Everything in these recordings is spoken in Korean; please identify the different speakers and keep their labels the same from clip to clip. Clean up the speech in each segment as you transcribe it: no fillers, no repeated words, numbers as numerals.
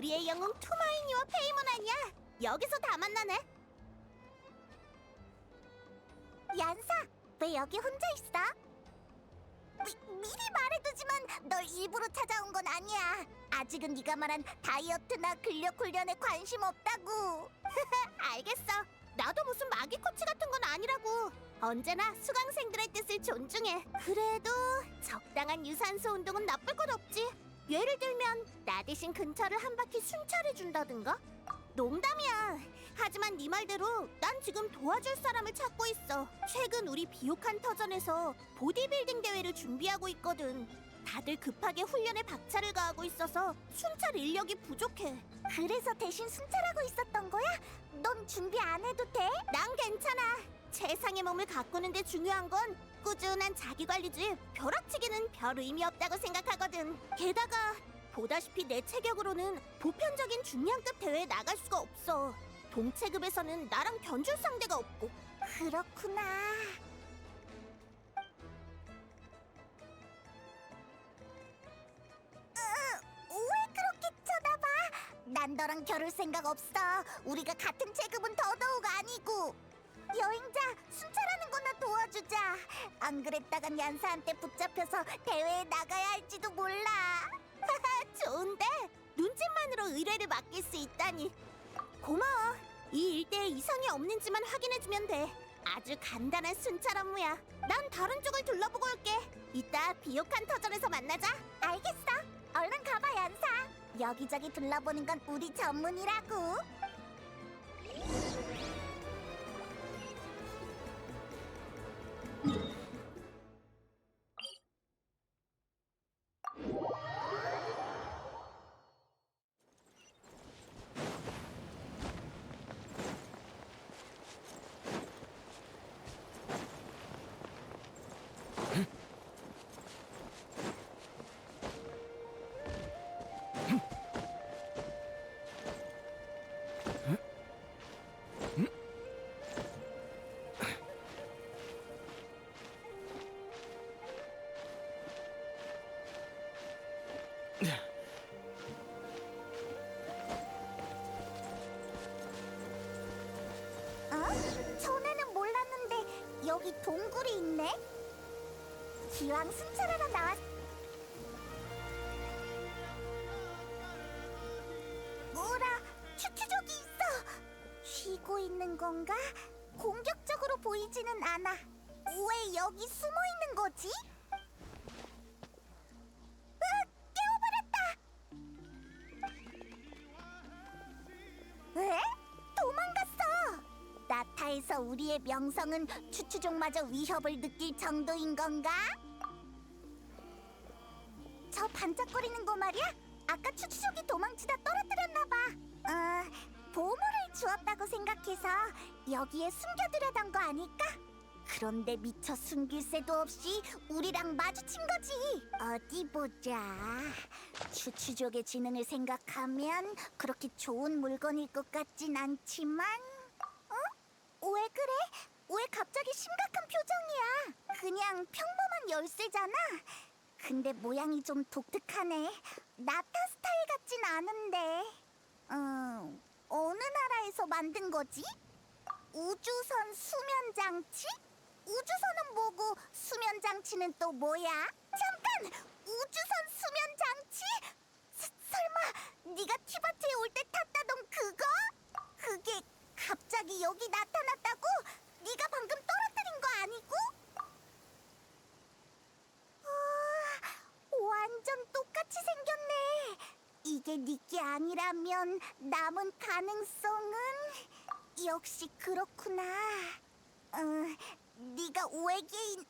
Speaker 1: 우리의 영웅 투마이니와 페이몬 아니야? 여기서 다 만나네. 얀사, 왜 여기 혼자 있어? 미리 말해두지만 널 일부러 찾아온 건 아니야. 아직은 네가 말한 다이어트나 근력 훈련에 관심 없다고. 알겠어. 나도 무슨 마기 코치 같은 건 아니라고. 언제나 수강생들의 뜻을 존중해. 그래도 적당한 유산소 운동은 나쁠 건 없지. 예를 들면 나 대신 근처를 한 바퀴 순찰해 준다든가? 농담이야. 하지만 네 말대로 난 지금 도와줄 사람을 찾고 있어. 최근 우리 비옥한 터전에서 보디빌딩 대회를 준비하고 있거든. 다들 급하게 훈련에 박차를 가하고 있어서 순찰 인력이 부족해. 그래서 대신 순찰하고 있었던 거야? 넌 준비 안 해도 돼? 난 괜찮아. 최상의 몸을 가꾸는데 중요한 건 꾸준한 자기관리지, 벼락치기는 별 의미 없다고 생각하거든. 게다가 보다시피 내 체격으로는 보편적인 중량급 대회에 나갈 수가 없어. 동체급에서는 나랑 견줄 상대가 없고. 그렇구나. 왜 그렇게 쳐다봐? 난 너랑 겨룰 생각 없어. 우리가 같은 체급은 더더욱 아니고. 여행자, 순찰하는 거나 도와주자. 안 그랬다간 얀사한테 붙잡혀서 대회에 나가야 할지도 몰라. 좋은데? 눈짓만으로 의뢰를 맡길 수 있다니. 고마워. 이 일대에 이상이 없는지만 확인해주면 돼. 아주 간단한 순찰 업무야. 난 다른 쪽을 둘러보고 올게. 이따 비옥한 터전에서 만나자. 알겠어. 얼른 가봐, 얀사. 여기저기 둘러보는 건 우리 전문이라고. 전에는 몰랐는데 여기 동굴이 있네? 기왕 순찰하러 나왔... 뭐라, 추추족이 있어! 쉬고 있는 건가? 공격적으로 보이지는 않아. 왜 여기 숨어 있는 거지? 깨워버렸다! 왜? 도망갔어! 나타에서 우리의 명성은 추추족마저 위협을 느낄 정도인 건가? 저 반짝거리는 거 말이야? 아까 추추족이 도망치다 떨어뜨렸나 봐. 보물을 주었다고 생각해서 여기에 숨겨두려던 거 아닐까? 그런데 미처 숨길 새도 없이 우리랑 마주친 거지. 어디 보자. 추추족의 지능을 생각하면 그렇게 좋은 물건일 것 같진 않지만... 왜 그래? 왜 갑자기 심각한 표정이야? 그냥 평범한 열쇠잖아? 근데 모양이 좀 독특하네. 나타 스타일 같진 않은데. 어느 나라에서 만든 거지? 우주선 수면장치? 우주선은 뭐고 수면장치는 또 뭐야? 잠깐! 우주선 수면장치? 설마 네가 티바트에 올 때 탔다던 그거? 그게 갑자기 여기 나타났다고? 네가 방금 떨어뜨린 거 아니고? 완전 똑같이 생겼네. 이게 네게 아니라면 남은 가능성은... 역시 그렇구나. 네가 외계인...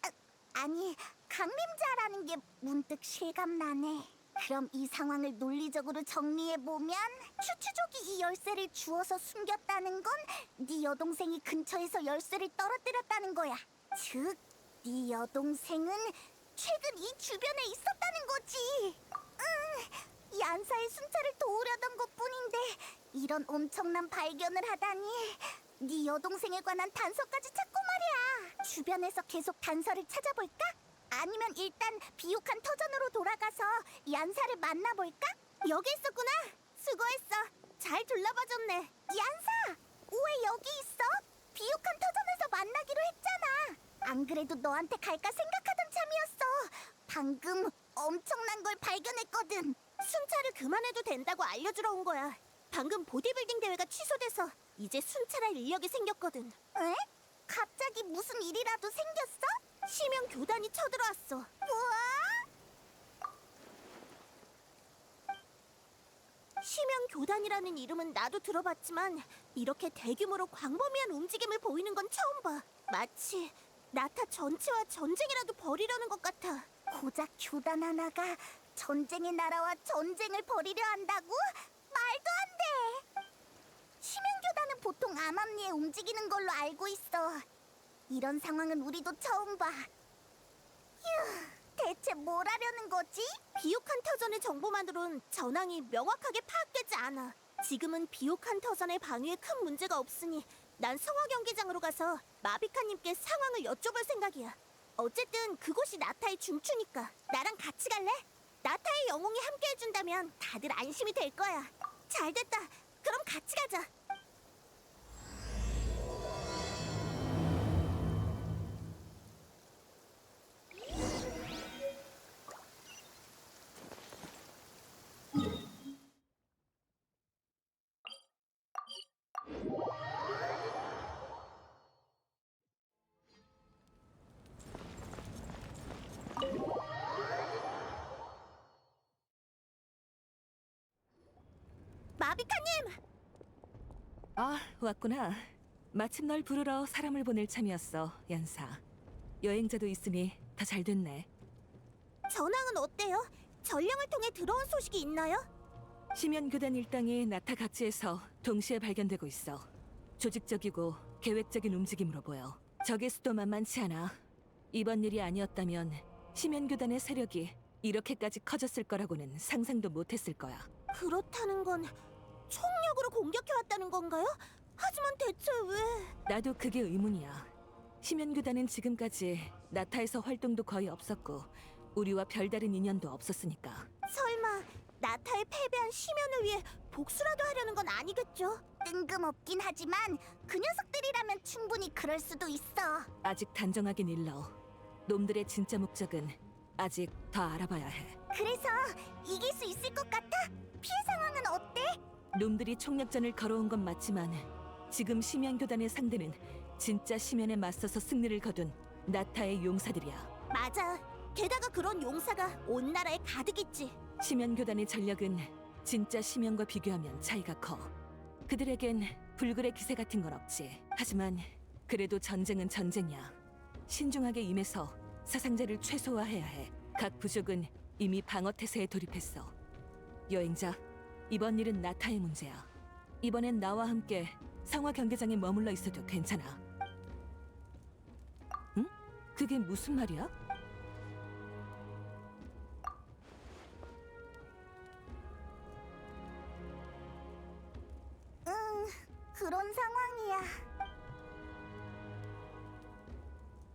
Speaker 1: 아니, 강림자라는 게 문득 실감나네. 그럼 이 상황을 논리적으로 정리해보면 추추족이 이 열쇠를 주워서 숨겼다는 건 네 여동생이 근처에서 열쇠를 떨어뜨렸다는 거야. 즉, 네 여동생은 최근 이 주변에 있었다는 거지. 얀사의 순찰을 도우려던 것뿐인데 이런 엄청난 발견을 하다니. 네 여동생에 관한 단서까지 찾고 말이야. 주변에서 계속 단서를 찾아볼까? 아니면 일단 비옥한 터전으로 돌아가서 얀사를 만나볼까? 여기 있었구나. 수고했어. 잘 둘러봐줬네. 얀사, 왜 여기 있어? 비옥한 터전에서 만나기로 했잖아. 안 그래도 너한테 갈까 생각하던 참이었어. 방금 엄청난 걸 발견했거든. 순찰을 그만해도 된다고 알려주러 온 거야. 방금 보디빌딩 대회가 취소돼서 이제 순찰할 인력이 생겼거든. 에? 갑자기 무슨 일이라도 생겼어? 심형 교단이 쳐들어왔어. 우와! 심형 교단이라는 이름은 나도 들어봤지만 이렇게 대규모로 광범위한 움직임을 보이는 건 처음 봐. 마치 나타 전체와 전쟁이라도 벌이려는 것 같아. 고작 교단 하나가 전쟁의 나라와 전쟁을 벌이려 한다고? 말도 안 돼! 심연교단은 보통 암암리에 움직이는 걸로 알고 있어. 이런 상황은 우리도 처음 봐. 휴, 대체 뭘 하려는 거지? 비옥한 터전의 정보만으론 전황이 명확하게 파악되지 않아. 지금은 비옥한 터전의 방위에 큰 문제가 없으니 난 성화 경기장으로 가서 마비카님께 상황을 여쭤볼 생각이야. 어쨌든 그곳이 나타의 중추니까 나랑 같이 갈래? 나타의 영웅이 함께 해준다면 다들 안심이 될 거야. 잘됐다. 그럼 같이 가자. 마비카님!
Speaker 2: 아, 왔구나. 마침 널 부르러 사람을 보낼 참이었어, 얀사. 여행자도 있으니 다 잘 됐네.
Speaker 1: 전황은 어때요? 전령을 통해 들어온 소식이 있나요?
Speaker 2: 심연교단 일당이 나타 각지에서 동시에 발견되고 있어. 조직적이고 계획적인 움직임으로 보여. 적의 수도 만만치 않아. 이번 일이 아니었다면 심연교단의 세력이 이렇게까지 커졌을 거라고는 상상도 못했을 거야.
Speaker 1: 그렇다는 건 총력으로 공격해왔다는 건가요? 하지만 대체 왜...
Speaker 2: 나도 그게 의문이야. 심연교단은 지금까지 나타에서 활동도 거의 없었고 우리와 별다른 인연도 없었으니까.
Speaker 1: 설마 나타에 패배한 심연을 위해 복수라도 하려는 건 아니겠죠? 뜬금없긴 하지만 그 녀석들이라면 충분히 그럴 수도 있어.
Speaker 2: 아직 단정하긴 일러. 놈들의 진짜 목적은 아직 더 알아봐야 해.
Speaker 1: 그래서 이길 수 있을 것 같아? 피해 상황은 어때?
Speaker 2: 놈들이 총력전을 걸어온 건 맞지만 지금 심연교단의 상대는 진짜 심연에 맞서서 승리를 거둔 나타의 용사들이야.
Speaker 1: 맞아. 게다가 그런 용사가 온 나라에 가득 있지.
Speaker 2: 심연교단의 전력은 진짜 심연과 비교하면 차이가 커. 그들에겐 불굴의 기세 같은 건 없지. 하지만 그래도 전쟁은 전쟁이야. 신중하게 임해서 사상자를 최소화해야 해. 각 부족은 이미 방어태세에 돌입했어. 여행자, 이번 일은 나타의 문제야. 이번엔 나와 함께 상화 경계장에 머물러 있어도 괜찮아. 응? 그게 무슨 말이야?
Speaker 1: 그런 상황이야.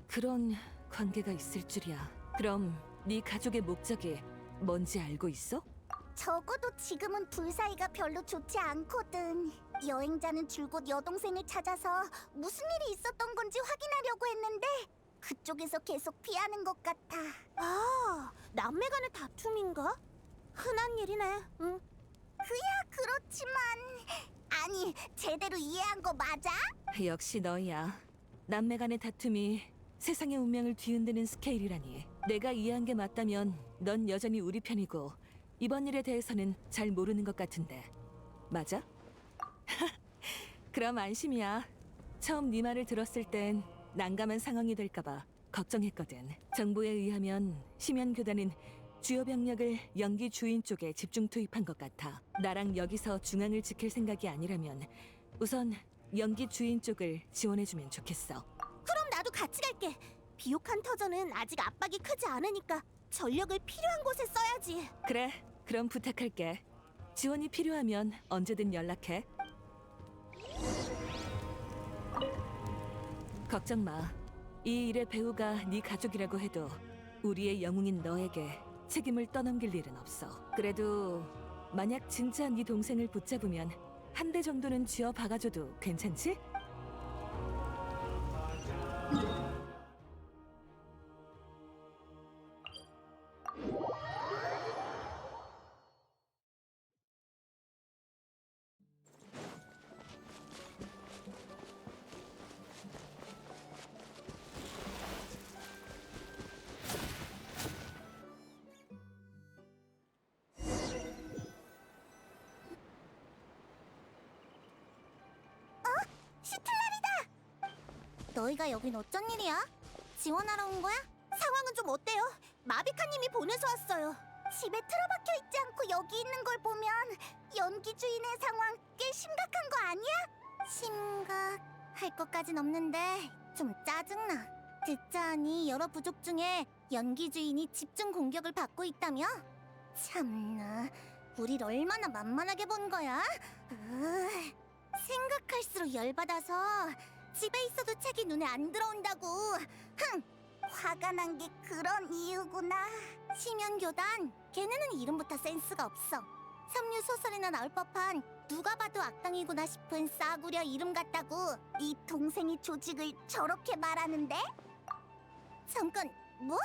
Speaker 2: 그런 관계가 있을 줄이야. 그럼 네 가족의 목적이 뭔지 알고 있어?
Speaker 1: 적어도 지금은 둘 사이가 별로 좋지 않거든. 여행자는 줄곧 여동생을 찾아서 무슨 일이 있었던 건지 확인하려고 했는데 그쪽에서 계속 피하는 것 같아. 아, 남매 간의 다툼인가? 흔한 일이네. 응. 그야 그렇지만 아니, 제대로 이해한 거 맞아?
Speaker 2: 역시 너야. 남매 간의 다툼이 세상의 운명을 뒤흔드는 스케일이라니. 내가 이해한 게 맞다면 넌 여전히 우리 편이고 이번 일에 대해서는 잘 모르는 것 같은데. 맞아? 그럼 안심이야. 처음 네 말을 들었을 땐 난감한 상황이 될까봐 걱정했거든. 정보에 의하면 심연교단은 주요 병력을 연기 주인 쪽에 집중 투입한 것 같아. 나랑 여기서 중앙을 지킬 생각이 아니라면 우선 연기 주인 쪽을 지원해주면 좋겠어.
Speaker 1: 그럼 나도 같이 갈게. 비옥한 터전은 아직 압박이 크지 않으니까 전력을 필요한 곳에 써야지.
Speaker 2: 그래, 그럼 부탁할게. 지원이 필요하면 언제든 연락해. 걱정 마. 이 일의 배우가 네 가족이라고 해도 우리의 영웅인 너에게 책임을 떠넘길 일은 없어. 그래도 만약 진짜 네 동생을 붙잡으면 한 대 정도는 쥐어 박아줘도 괜찮지?
Speaker 1: 시틀라리다! 너희가 여긴 어쩐 일이야? 지원하러 온 거야? 상황은 좀 어때요? 마비카님이 보내서 왔어요. 집에 틀어박혀 있지 않고 여기 있는 걸 보면 연기 주인의 상황 꽤 심각한 거 아니야? 심각할 것까진 없는데 좀 짜증나. 듣자 하니 여러 부족 중에 연기 주인이 집중 공격을 받고 있다며? 참나, 우릴 얼마나 만만하게 본 거야? 생각할수록 열받아서 집에 있어도 책이 눈에 안 들어온다고. 흥! 화가 난 게 그런 이유구나. 심연교단, 걔네는 이름부터 센스가 없어. 삼류 소설이나 나올 법한 누가 봐도 악당이구나 싶은 싸구려 이름 같다고. 네 동생이 조직을 저렇게 말하는데? 잠깐, 뭐?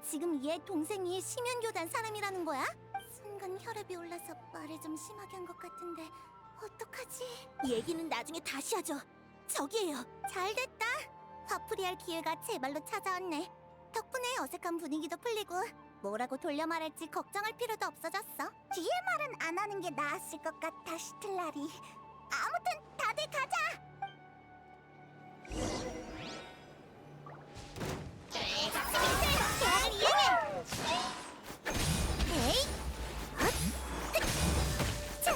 Speaker 1: 지금 얘 동생이 심연교단 사람이라는 거야? 순간 혈압이 올라서 말을 좀 심하게 한 것 같은데 어떡하지? 얘기는 나중에 다시 하죠. 저기에요. 잘됐다. 화풀이할 기회가 제발로 찾아왔네. 덕분에 어색한 분위기도 풀리고 뭐라고 돌려 말할지 걱정할 필요도 없어졌어. 뒤에 말은 안 하는 게 나았을 것 같아, 시틀라리. 아무튼 다들 가자. 계획을 이행해. 에이, 헛, 흑, 차.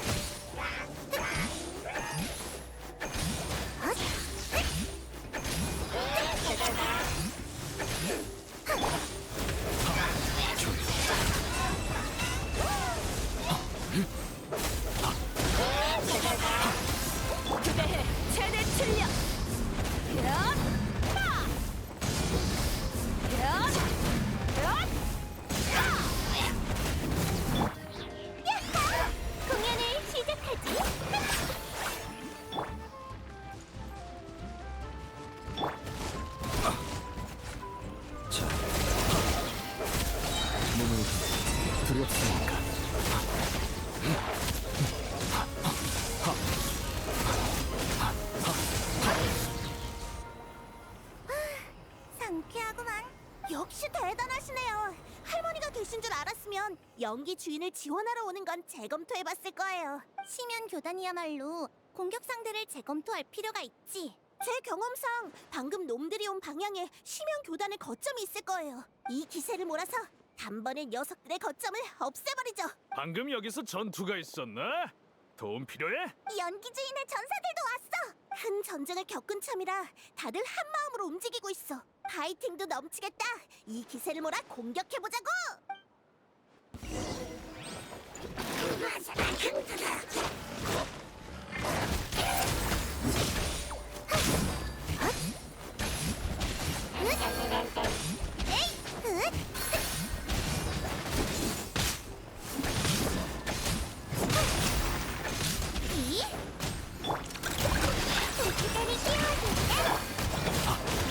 Speaker 2: 그대의 최대 출력!
Speaker 1: 공연을 시작하지.
Speaker 3: 자, 몸을 두렵습니까?
Speaker 1: 상쾌하구만. 역시 대단하시네요. 할머니가 계신 줄 알았으면 연기 주인을 지원하러 오는 건 재검토해봤을 거예요. 심연 교단이야말로 공격 상대를 재검토할 필요가 있지. 제 경험상 방금 놈들이 온 방향에 심연 교단의 거점이 있을 거예요. 이 기세를 몰아서 단번에 녀석들의 거점을 없애버리죠.
Speaker 4: 방금 여기서 전투가 있었나? 도움 필요해?
Speaker 1: 연기 주인의 전사들도 왔어. 큰 전쟁을 겪은 참이라 다들 한 마음으로 움직이고 있어. 파이팅도 넘치겠다. 이 기세를 몰아 공격해보자고.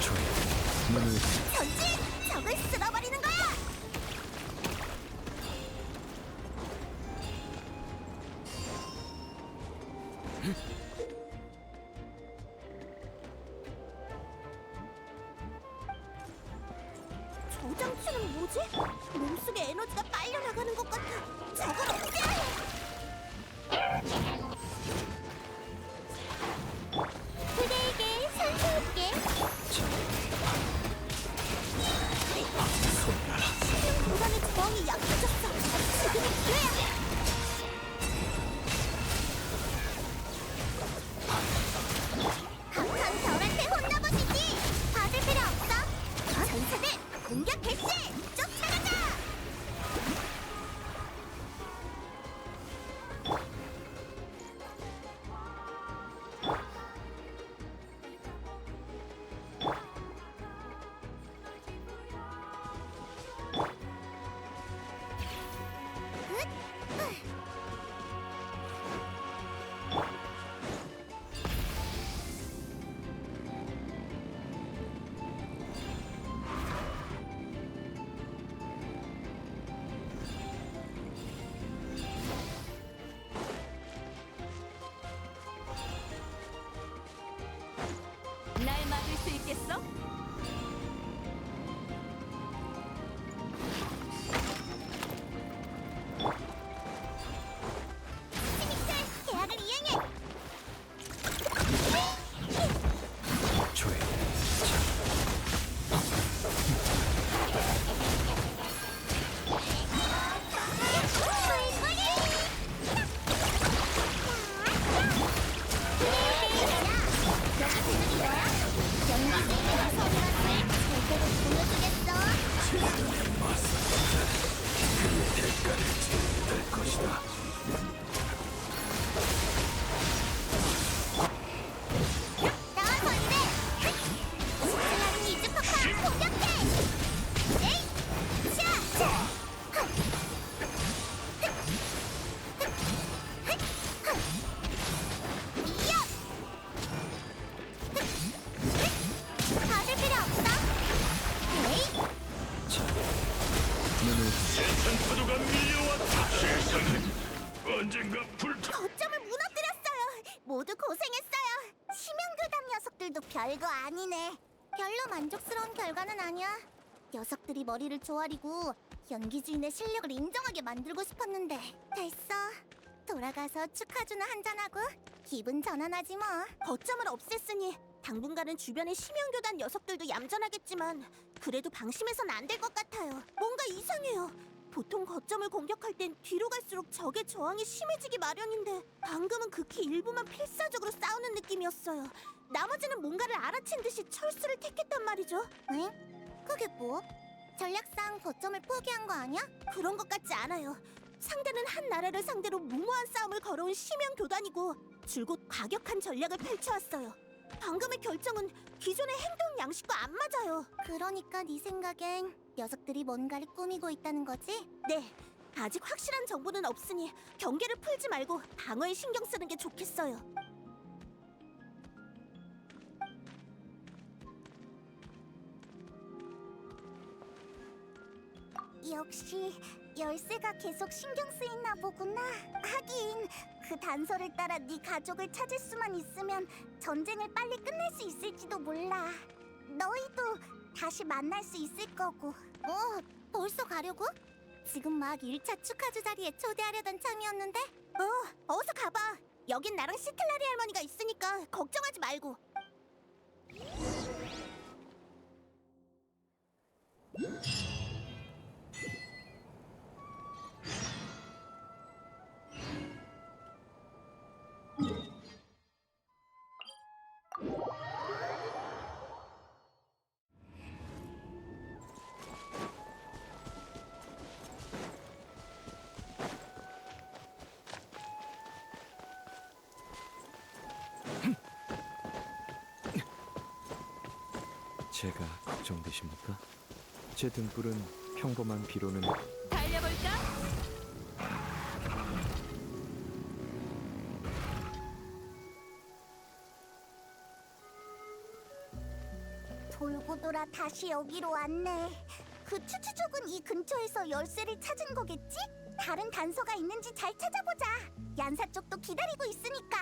Speaker 3: 조용. 눈을
Speaker 1: 전진! 적을 쓸어버리는 거야! 저 장치는 뭐지? 몸속에 에너지가 빨려나가는 것 같아. 저걸 어떻게 그대에게 선사할게. 공간의 주먹이 약해졌어. 지금이 기회야.
Speaker 2: 수 있겠어?
Speaker 1: 스미트, 계약을 이행해.
Speaker 3: 조회. 될 것이다.
Speaker 1: 나와서 이래! 신나는 이즈파카 공격해! 에이! 샤! 이야! 받을 필요 없어! 에이!
Speaker 3: 자, 눈을
Speaker 4: 파도가 밀려왔다. 세상에 언젠가 불타.
Speaker 1: 거점을 무너뜨렸어요! 모두 고생했어요! 심형교단 녀석들도 별거 아니네. 별로 만족스러운 결과는 아니야. 녀석들이 머리를 조아리고 연기주인의 실력을 인정하게 만들고 싶었는데 됐어. 돌아가서 축하주나 한잔하고 기분 전환하지 뭐. 거점을 없앴으니 당분간은 주변의 심형교단 녀석들도 얌전하겠지만 그래도 방심해선 안 될 것 같아요. 뭔가 이상해요. 보통 거점을 공격할 땐 뒤로 갈수록 적의 저항이 심해지기 마련인데 방금은 극히 일부만 필사적으로 싸우는 느낌이었어요. 나머지는 뭔가를 알아챈 듯이 철수를 택했단 말이죠. 응? 그게 뭐? 전략상 거점을 포기한 거 아니야? 그런 것 같지 않아요. 상대는 한 나라를 상대로 무모한 싸움을 걸어온 심형 교단이고 줄곧 과격한 전략을 펼쳐왔어요. 방금의 결정은 기존의 행동 양식과 안 맞아요. 그러니까 네 생각엔 녀석들이 뭔가를 꾸미고 있다는 거지? 네. 아직 확실한 정보는 없으니 경계를 풀지 말고 방어에 신경 쓰는 게 좋겠어요. 역시 열쇠가 계속 신경 쓰이나 보구나. 하긴 그 단서를 따라 네 가족을 찾을 수만 있으면 전쟁을 빨리 끝낼 수 있을지도 몰라. 너희도 다시 만날 수 있을 거고. 벌써 가려고? 지금 막 1차 축하주 자리에 초대하려던 참이었는데? 어서 가봐. 여긴 나랑 시틀라리 할머니가 있으니까 걱정하지 말고.
Speaker 3: 제가 걱정되십니까? 제 등불은 평범한 비로는
Speaker 2: 달려볼까?
Speaker 1: 돌고 돌아 다시 여기로 왔네. 그 추추족은 이 근처에서 열쇠를 찾은 거겠지? 다른 단서가 있는지 잘 찾아보자. 얀사 쪽도 기다리고 있으니까.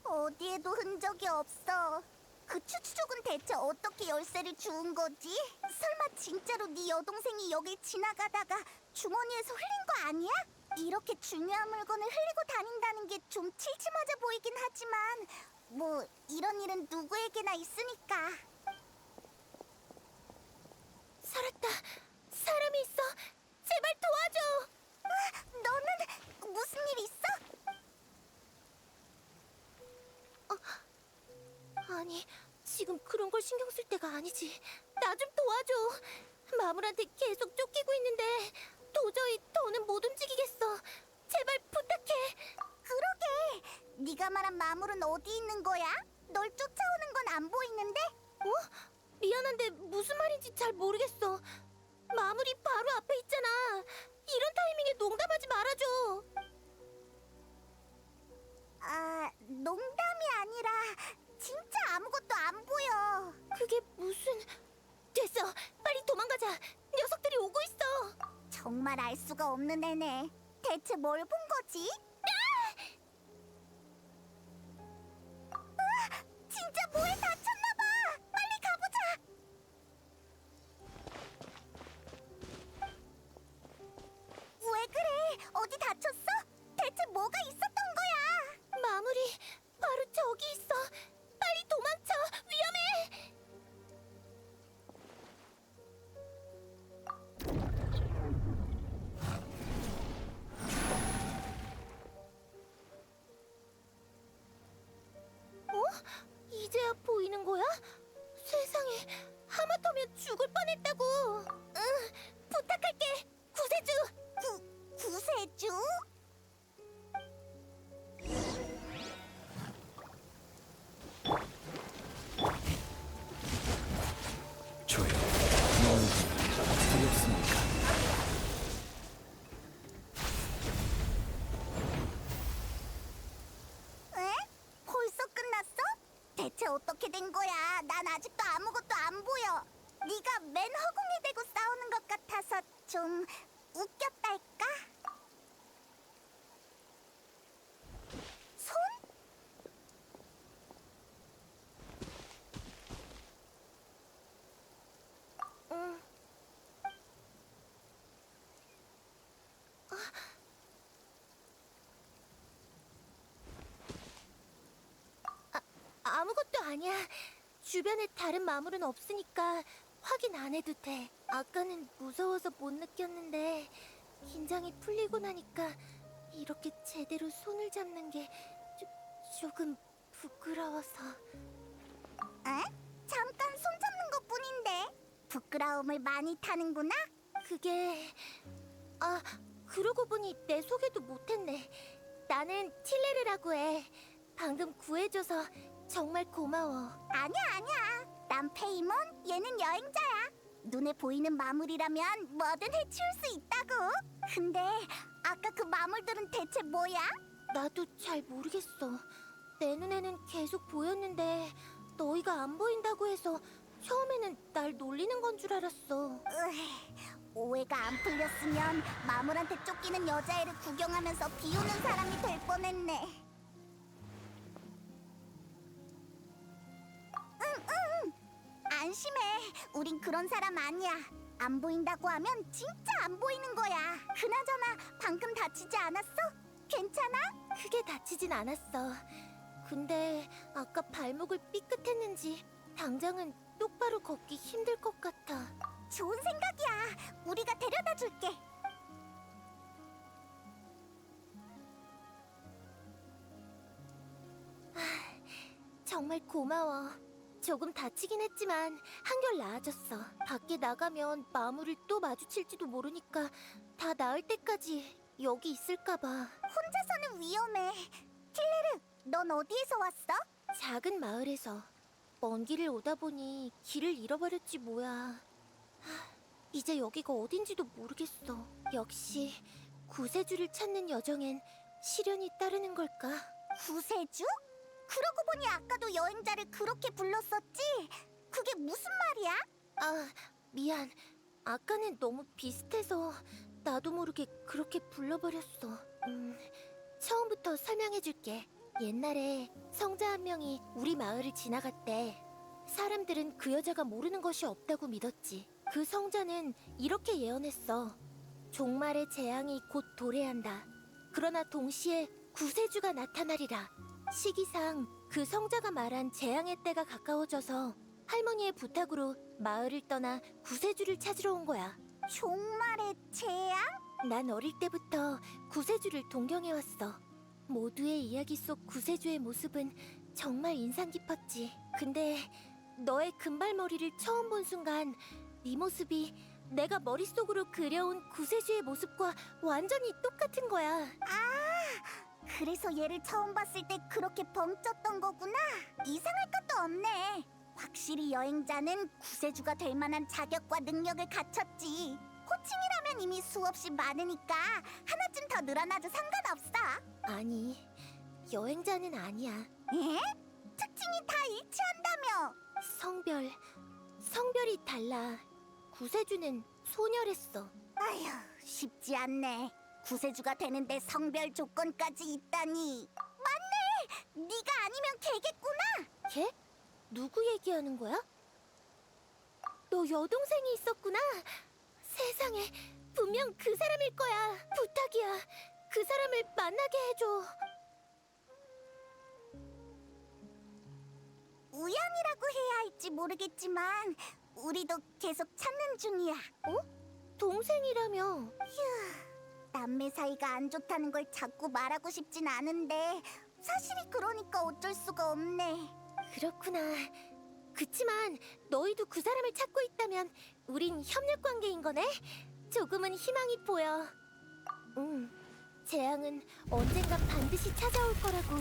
Speaker 1: 어디에도 흔적이 없어. 그 추추족은 대체 어떻게 열쇠를 주운 거지? 설마 진짜로 네 여동생이 여길 지나가다가 주머니에서 흘린 거 아니야? 이렇게 중요한 물건을 흘리고 다닌다는 게 좀 칠칠맞아 보이긴 하지만 뭐 이런 일은 누구에게나 있으니까. 살았다. 사람이 있어. 제발 도와줘. 너는 무슨 일 있어? 아니, 지금 그런 걸 신경 쓸 때가 아니지. 나 좀 도와줘. 마물한테 계속 쫓기고 있는데 도저히 더는 못 움직이겠어. 제발 부탁해. 그러게. 네가 말한 마물은 어디 있는 거야? 널 쫓아오는 건 안 보이는데? 미안한데 무슨 말인지 잘 모르겠어. 마물이 바로 앞에 있잖아. 이런 타이밍에 농담하지 말아줘. 농담이 아니라 진짜 아무것도 안 보여. 그게 무슨... 됐어. 빨리 도망가자. 녀석들이 오고 있어. 정말 알 수가 없는 애네. 대체 뭘 본 거지? 잘못하면 죽을 뻔했다고. 응, 부탁할게. 구세주. 구세주?
Speaker 3: 조용. 너희들 두렵습니까?
Speaker 1: 에? 벌써 끝났어? 대체 어떻게 된 거야? 난 아직도 아무것도 안 보여. 네가 맨 허공에 대고 싸우는 것 같아서 좀 웃겼달까? 손? 응. 아무것도 아니야. 주변에 다른 마물은 없으니까 확인 안 해도 돼. 아까는 무서워서 못 느꼈는데 긴장이 풀리고 나니까 이렇게 제대로 손을 잡는 게 조금 부끄러워서. 에? 잠깐 손 잡는 것뿐인데 부끄러움을 많이 타는구나? 그게... 아, 그러고 보니 내 소개도 못했네. 나는 틸레르라고 해. 방금 구해줘서 정말 고마워. 아니야. 난 페이몬, 얘는 여행자야. 눈에 보이는 마물이라면 뭐든 해치울 수 있다고. 근데 아까 그 마물들은 대체 뭐야? 나도 잘 모르겠어. 내 눈에는 계속 보였는데 너희가 안 보인다고 해서 처음에는 날 놀리는 건 줄 알았어. 오해가 안 풀렸으면 마물한테 쫓기는 여자애를 구경하면서 비우는 사람이 될 뻔했네. 안심해. 우린 그런 사람 아니야. 안 보인다고 하면 진짜 안 보이는 거야. 그나저나 방금 다치지 않았어? 괜찮아? 크게 다치진 않았어. 근데 아까 발목을 삐끗했는지 당장은 똑바로 걷기 힘들 것 같아. 좋은 생각이야. 우리가 데려다 줄게. 정말 고마워. 조금 다치긴 했지만 한결 나아졌어. 밖에 나가면 마물을 또 마주칠지도 모르니까 다 나을 때까지 여기 있을까 봐. 혼자서는 위험해. 틸레르, 넌 어디에서 왔어? 작은 마을에서. 먼 길을 오다 보니 길을 잃어버렸지 뭐야. 이제 여기가 어딘지도 모르겠어. 역시 구세주를 찾는 여정엔 시련이 따르는 걸까? 구세주? 그러고 보니 아까도 여행자를 그렇게 불렀었지? 그게 무슨 말이야? 아, 미안. 아까는 너무 비슷해서 나도 모르게 그렇게 불러버렸어. 처음부터 설명해줄게. 옛날에 성자 한 명이 우리 마을을 지나갔대. 사람들은 그 여자가 모르는 것이 없다고 믿었지. 그 성자는 이렇게 예언했어. 종말의 재앙이 곧 도래한다. 그러나 동시에 구세주가 나타나리라. 시기상 그 성자가 말한 재앙의 때가 가까워져서 할머니의 부탁으로 마을을 떠나 구세주를 찾으러 온 거야. 종말의 재앙? 난 어릴 때부터 구세주를 동경해왔어. 모두의 이야기 속 구세주의 모습은 정말 인상 깊었지. 근데 너의 금발머리를 처음 본 순간 네 모습이 내가 머릿속으로 그려온 구세주의 모습과 완전히 똑같은 거야. 그래서 얘를 처음 봤을 때 그렇게 벙쪘던 거구나. 이상할 것도 없네. 확실히 여행자는 구세주가 될 만한 자격과 능력을 갖췄지. 호칭이라면 이미 수없이 많으니까 하나쯤 더 늘어나도 상관없어. 아니, 여행자는 아니야. 에? 특징이 다 일치한다며. 성별이 달라. 구세주는 소녀랬어. 아휴, 쉽지 않네. 구세주가 되는데 성별 조건까지 있다니. 맞네! 네가 아니면 걔겠구나. 걔? 누구 얘기하는 거야? 너 여동생이 있었구나. 세상에, 분명 그 사람일 거야. 부탁이야. 그 사람을 만나게 해줘. 우연이라고 해야 할지 모르겠지만 우리도 계속 찾는 중이야. 어? 동생이라며? 휴, 남매 사이가 안 좋다는 걸 자꾸 말하고 싶진 않은데 사실이 그러니까 어쩔 수가 없네. 그렇구나. 그치만 너희도 그 사람을 찾고 있다면 우린 협력 관계인 거네? 조금은 희망이 보여. 재앙은 언젠가 반드시 찾아올 거라고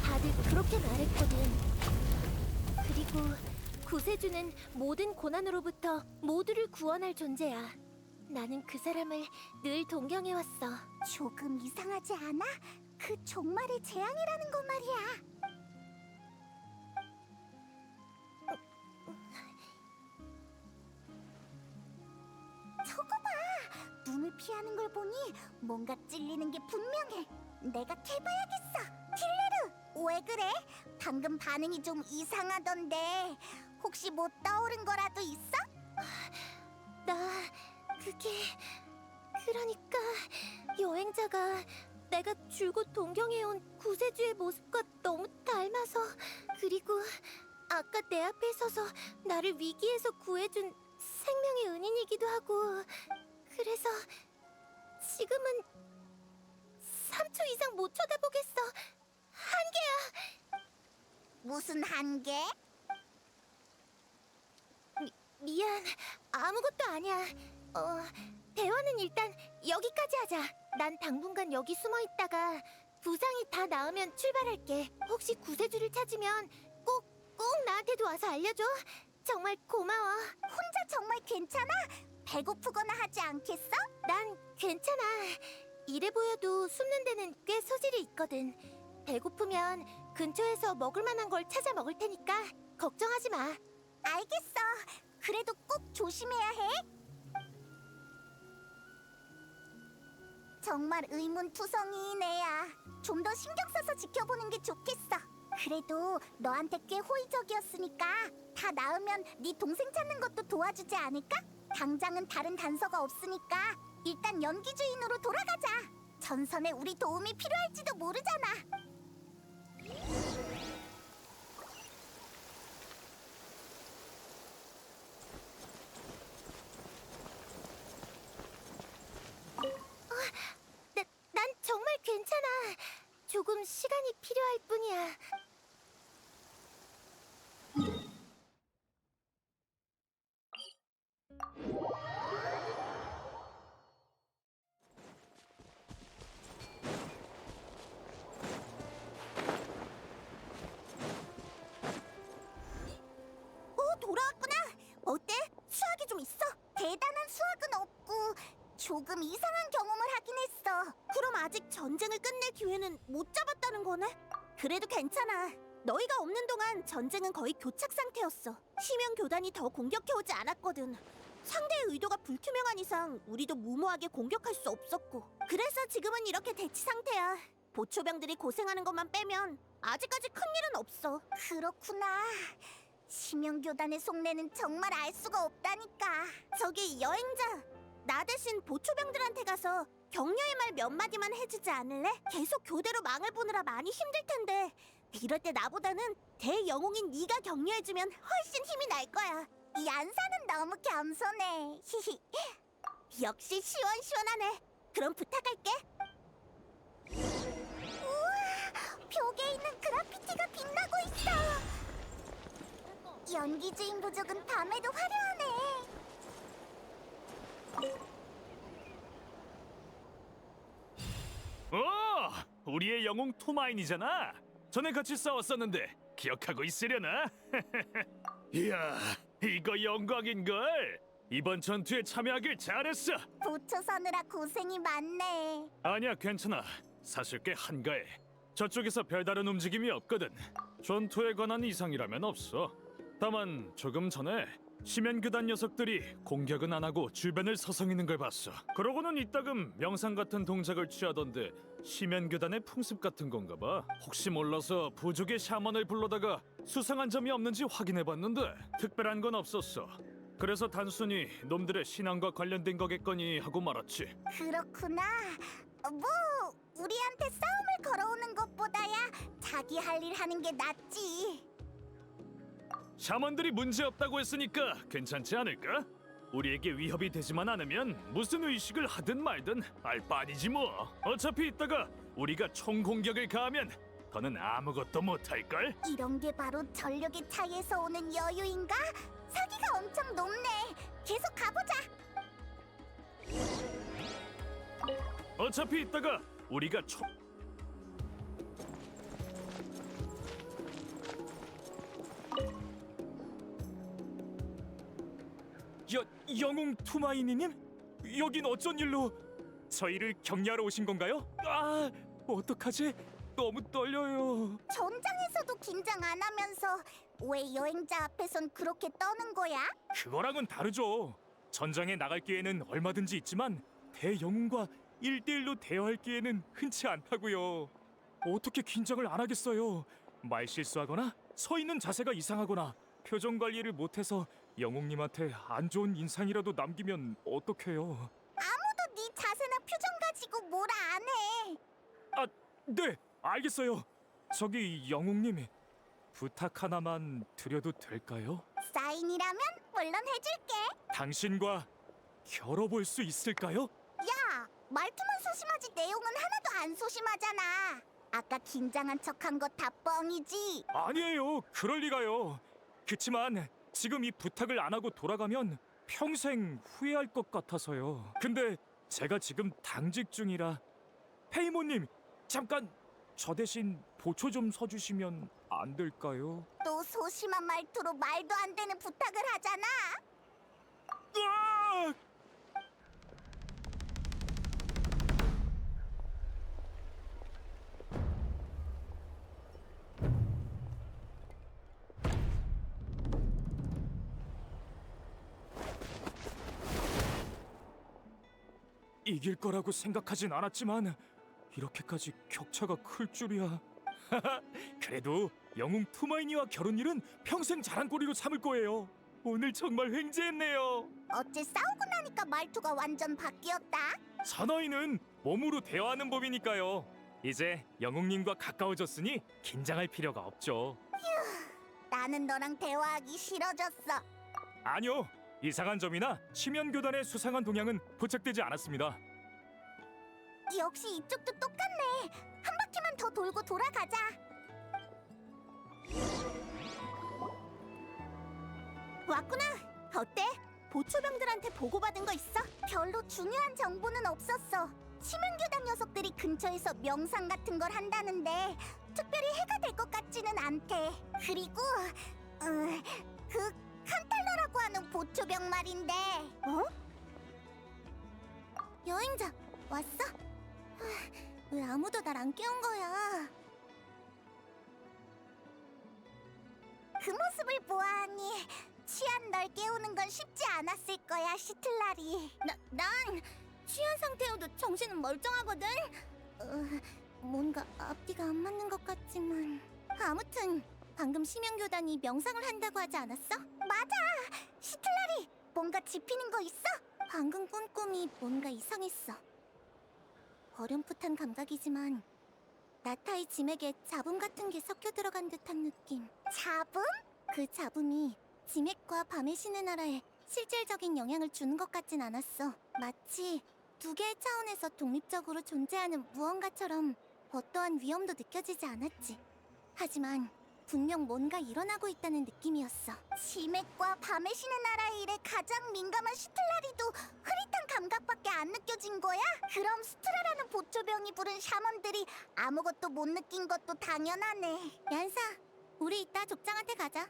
Speaker 1: 다들 그렇게 말했거든. 그리고 구세주는 모든 고난으로부터 모두를 구원할 존재야. 나는 그 사람을 늘 동경해왔어. 조금 이상하지 않아? 그 종말의 재앙이라는 거 말이야. 저거 봐! 눈을 피하는 걸 보니 뭔가 찔리는 게 분명해. 내가 캐봐야겠어. 틸레르, 왜 그래? 방금 반응이 좀 이상하던데. 혹시 뭐 떠오른 거라도 있어? 그러니까 여행자가 내가 줄곧 동경해온 구세주의 모습과 너무 닮아서, 그리고 아까 내 앞에 서서 나를 위기에서 구해준 생명의 은인이기도 하고, 그래서 지금은 3초 이상 못 쳐다보겠어. 한계야. 무슨 한계? 미안, 아무것도 아니야. 대화는 일단 여기까지 하자. 난 당분간 여기 숨어 있다가 부상이 다 나으면 출발할게. 혹시 구세주를 찾으면 꼭 나한테도 와서 알려줘. 정말 고마워. 혼자 정말 괜찮아? 배고프거나 하지 않겠어? 난 괜찮아. 이래 보여도 숨는 데는 꽤 소질이 있거든. 배고프면 근처에서 먹을 만한 걸 찾아 먹을 테니까 걱정하지 마. 알겠어. 그래도 꼭 조심해야 해. 정말 의문투성이인 애야. 좀 더 신경 써서 지켜보는 게 좋겠어. 그래도 너한테 꽤 호의적이었으니까 다 나으면 네 동생 찾는 것도 도와주지 않을까? 당장은 다른 단서가 없으니까 일단 연기주인으로 돌아가자. 전선에 우리 도움이 필요할지도 모르잖아. 난 정말 괜찮아. 조금 시간이 필요할 뿐이야. 오, 돌아왔구나. 어때? 수학이 좀 있어? 대단한 수학은 없고 조금 이상한 경험을 하긴 했어. 그럼 아직 전쟁을 끝낼 기회는 못 잡았다는 거네? 그래도 괜찮아. 너희가 없는 동안 전쟁은 거의 교착 상태였어. 심연 교단이 더 공격해오지 않았거든. 상대의 의도가 불투명한 이상 우리도 무모하게 공격할 수 없었고, 그래서 지금은 이렇게 대치 상태야. 보초병들이 고생하는 것만 빼면 아직까지 큰일은 없어. 그렇구나. 심연교단의 속내는 정말 알 수가 없다니까. 저기 여행자, 나 대신 보초병들한테 가서 격려의 말 몇 마디만 해주지 않을래? 계속 교대로 망을 보느라 많이 힘들 텐데 이럴 때 나보다는 대영웅인 네가 격려해주면 훨씬 힘이 날 거야. 이 안사는 너무 겸손해. 히히. 역시 시원시원하네. 그럼 부탁할게. 우와, 벽에 있는 그라피티가 빛나고 있어. 연기주인 부족은 밤에도 화려하네.
Speaker 4: 우리의 영웅 토마인이잖아. 전에 같이 싸웠었는데 기억하고 있으려나? 이야, 이거 영광인걸. 이번 전투에 참여하길 잘했어.
Speaker 1: 보초 서느라 고생이 많네.
Speaker 4: 아니야, 괜찮아. 사실 꽤 한가해. 저쪽에서 별다른 움직임이 없거든. 전투에 관한 이상이라면 없어. 다만 조금 전에 심연교단 녀석들이 공격은 안 하고 주변을 서성이는 걸 봤어. 그러고는 이따금 명상 같은 동작을 취하던데 심연교단의 풍습 같은 건가 봐. 혹시 몰라서 부족의 샤먼을 불러다가 수상한 점이 없는지 확인해봤는데 특별한 건 없었어. 그래서 단순히 놈들의 신앙과 관련된 거겠거니 하고 말았지.
Speaker 1: 그렇구나. 뭐 우리한테 싸움을 걸어오는 것보다야 자기 할 일 하는 게 낫지.
Speaker 4: 샤먼들이 문제없다고 했으니까 괜찮지 않을까? 우리에게 위협이 되지만 않으면 무슨 의식을 하든 말든 알 바 아니지 뭐. 어차피 이따가 우리가 총 공격을 가하면 더는 아무것도 못할걸?
Speaker 1: 이런 게 바로 전력의 차이에서 오는 여유인가? 사기가 엄청 높네. 계속 가보자.
Speaker 4: 어차피 이따가 우리가 총... 영웅 투마이니님? 여긴 어쩐 일로 저희를 격려하러 오신 건가요? 아, 어떡하지? 너무 떨려요.
Speaker 1: 전장에서도 긴장 안 하면서 왜 여행자 앞에선 그렇게 떠는 거야?
Speaker 4: 그거랑은 다르죠. 전장에 나갈 기회는 얼마든지 있지만 대영웅과 1대1로 대화할 기회는 흔치 않다고요. 어떻게 긴장을 안 하겠어요? 말 실수하거나 서 있는 자세가 이상하거나 표정 관리를 못해서 영웅님한테 안 좋은 인상이라도 남기면 어떡해요?
Speaker 1: 아무도 네 자세나 표정 가지고 뭐라 안 해.
Speaker 4: 아, 네, 알겠어요. 저기 영웅님, 부탁 하나만 드려도 될까요?
Speaker 1: 사인이라면 물론 해줄게.
Speaker 4: 당신과 겨뤄볼 수 있을까요?
Speaker 1: 야, 말투만 소심하지 내용은 하나도 안 소심하잖아. 아까 긴장한 척한 거 다 뻥이지.
Speaker 4: 아니에요. 그럴 리가요. 그치만 지금 이 부탁을 안 하고 돌아가면 평생 후회할 것 같아서요. 근데 제가 지금 당직 중이라 페이모님 잠깐 저 대신 보초 좀 서주시면 안 될까요?
Speaker 1: 또 소심한 말투로 말도 안 되는 부탁을 하잖아.
Speaker 4: 으악! 이길 거라고 생각하진 않았지만 이렇게까지 격차가 클 줄이야. 그래도 영웅 투마이니와 결혼 일은 평생 자랑거리로 삼을 거예요. 오늘 정말 횡재했네요.
Speaker 1: 어째 싸우고 나니까 말투가 완전 바뀌었다.
Speaker 4: 사나이는 몸으로 대화하는 법이니까요. 이제 영웅님과 가까워졌으니 긴장할 필요가 없죠.
Speaker 1: 나는 너랑 대화하기 싫어졌어.
Speaker 4: 아니요, 이상한 점이나 심연교단의 수상한 동향은 포착되지 않았습니다.
Speaker 1: 역시 이쪽도 똑같네. 한 바퀴만 더 돌고 돌아가자. 왔구나. 어때? 보초병들한테 보고받은 거 있어? 별로 중요한 정보는 없었어. 치명교단 녀석들이 근처에서 명상 같은 걸 한다는데 특별히 해가 될 것 같지는 않대. 그리고 그 칸탈러라고 하는 보초병 말인데. 어? 여행자 왔어? 왜 아무도 날 안 깨운 거야? 그 모습을 보아하니 취한 널 깨우는 건 쉽지 않았을 거야, 시틀라리. 난 취한 상태여도 정신은 멀쩡하거든. 뭔가 앞뒤가 안 맞는 것 같지만. 아무튼 방금 심연교단이 명상을 한다고 하지 않았어? 맞아! 시틀라리! 뭔가 짚히는 거 있어? 방금 꾼 꿈이 뭔가 이상했어. 어렴풋한 감각이지만 나타의 짐에게 잡음 같은 게 섞여 들어간 듯한 느낌. 잡음? 그 잡음이 짐액과 밤의 신의 나라에 실질적인 영향을 주는 것 같진 않았어. 마치 두 개의 차원에서 독립적으로 존재하는 무언가처럼 어떠한 위험도 느껴지지 않았지. 하지만 분명 뭔가 일어나고 있다는 느낌이었어. 짐액과 밤의 신의 나라의 일에 가장 민감한 시틀라리도 흐릿한 감각밖에 안 느껴진 거야? 그럼 스트라라는 보초병이 부른 샤먼들이 아무것도 못 느낀 것도 당연하네. 얀사, 우리 이따 족장한테 가자.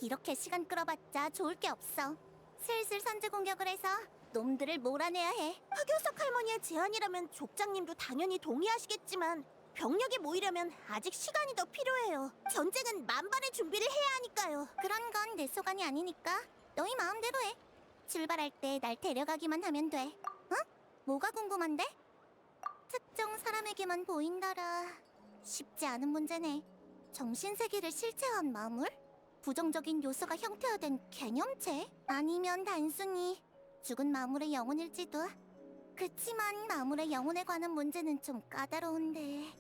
Speaker 1: 이렇게 시간 끌어봤자 좋을 게 없어. 슬슬 선제 공격을 해서 놈들을 몰아내야 해. 흑요석 할머니의 제안이라면 족장님도 당연히 동의하시겠지만 병력이 모이려면 아직 시간이 더 필요해요. 전쟁은 만반의 준비를 해야 하니까요. 그런 건 내 소관이 아니니까 너희 마음대로 해. 출발할 때 날 데려가기만 하면 돼. 어? 뭐가 궁금한데? 특정 사람에게만 보인다라. 쉽지 않은 문제네. 정신세계를 실체화한 마물? 부정적인 요소가 형태화된 개념체? 아니면 단순히 죽은 마물의 영혼일지도. 그치만 마물의 영혼에 관한 문제는 좀 까다로운데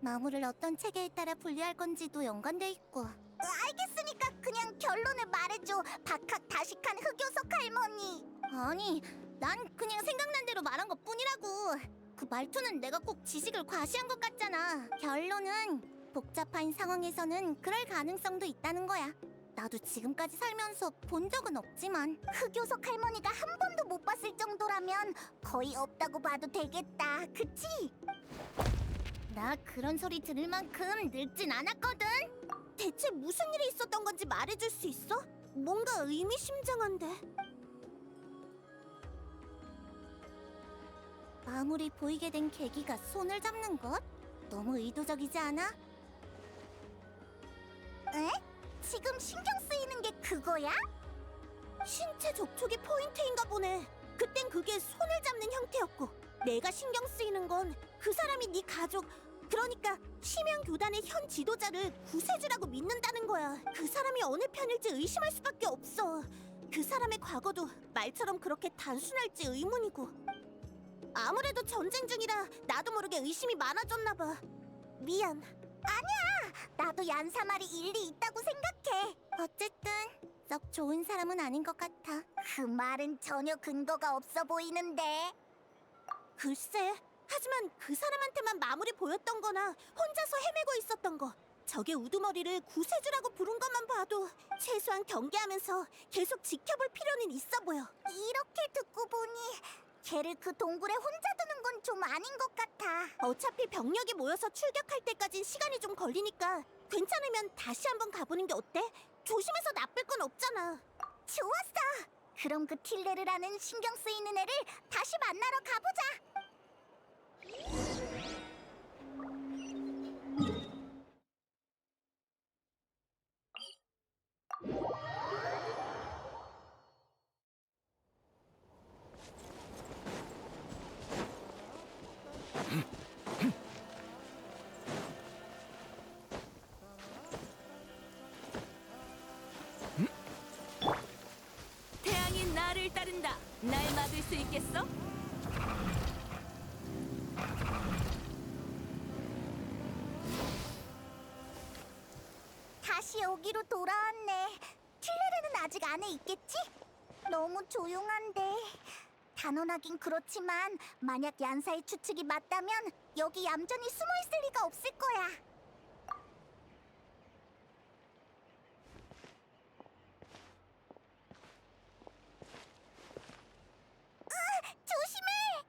Speaker 1: 마물을 어떤 체계에 따라 분리할 건지도 연관돼 있고. 알겠으니까 그냥 결론을 말해줘. 박학다식한 흑요석 할머니. 아니, 난 그냥 생각난 대로 말한 것 뿐이라고. 그 말투는 내가 꼭 지식을 과시한 것 같잖아. 결론은 복잡한 상황에서는 그럴 가능성도 있다는 거야. 나도 지금까지 살면서 본 적은 없지만 흑요석 할머니가 한 번도 못 봤을 정도라면 거의 없다고 봐도 되겠다. 그치? 나 그런 소리 들을 만큼 늙진 않았거든. 대체 무슨 일이 있었던 건지 말해줄 수 있어? 뭔가 의미심장한데. 아무리 보이게 된 계기가 손을 잡는 것? 너무 의도적이지 않아? 에? 지금 신경 쓰이는 게 그거야? 신체 접촉이 포인트인가 보네. 그땐 그게 손을 잡는 형태였고, 내가 신경 쓰이는 건 그 사람이 네 가족, 그러니까 심연 교단의 현 지도자를 구세주라고 믿는다는 거야. 그 사람이 어느 편일지 의심할 수밖에 없어. 그 사람의 과거도 말처럼 그렇게 단순할지 의문이고. 아무래도 전쟁 중이라 나도 모르게 의심이 많아졌나 봐. 미안. 아니야. 나도 얀사말이 일리 있다고 생각해. 어쨌든 썩 좋은 사람은 아닌 것 같아. 그 말은 전혀 근거가 없어 보이는데. 글쎄, 하지만 그 사람한테만 마무리 보였던 거나 혼자서 헤매고 있었던 거, 적의 우두머리를 구세주라고 부른 것만 봐도 최소한 경계하면서 계속 지켜볼 필요는 있어 보여. 이렇게 듣고 보니 걔를 그 동굴에 혼자 두는 건 좀 아닌 것 같아. 어차피 병력이 모여서 출격할 때까진 시간이 좀 걸리니까 괜찮으면 다시 한번 가보는 게 어때? 조심해서 나쁠 건 없잖아. 좋았어. 그럼 그 틸레르라는 신경 쓰이는 애를 다시 만나러 가보자.
Speaker 2: 태양이 나를 따른다. 날 막을 수 있겠어?
Speaker 1: 다시 여기로 돌아왔네. 틸레르는 아직 안에 있겠지? 너무 조용한데. 단언하긴 그렇지만 만약 얀사의 추측이 맞다면 여기 얌전히 숨어 있을 리가 없을 거야. 조심해!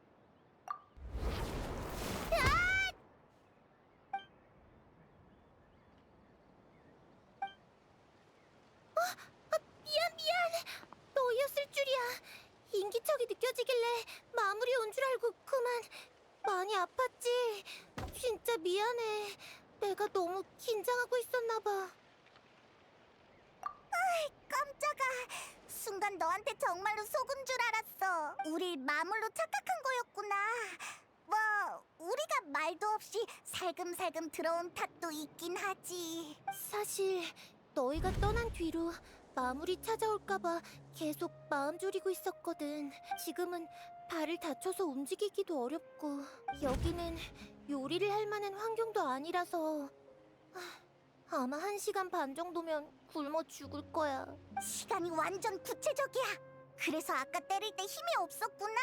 Speaker 1: 미안. 너였을 줄이야. 인기척이 느껴지길래 마무리 온 줄 알고 그만. 많이 아팠지? 진짜 미안해. 내가 너무 긴장하고 있었나 봐. 깜짝아. 순간 너한테 정말로 속은 줄 알았어. 우리 마물로 착각한 거였구나. 뭐 우리가 말도 없이 살금살금 들어온 탓도 있긴 하지. 사실 너희가 떠난 뒤로 마물이 찾아올까봐 계속 마음 졸이고 있었거든. 지금은 발을 다쳐서 움직이기도 어렵고 여기는 요리를 할 만한 환경도 아니라서 아마 1시간 반 정도면 굶어 죽을 거야. 시간이 완전 구체적이야. 그래서 아까 때릴 때 힘이 없었구나.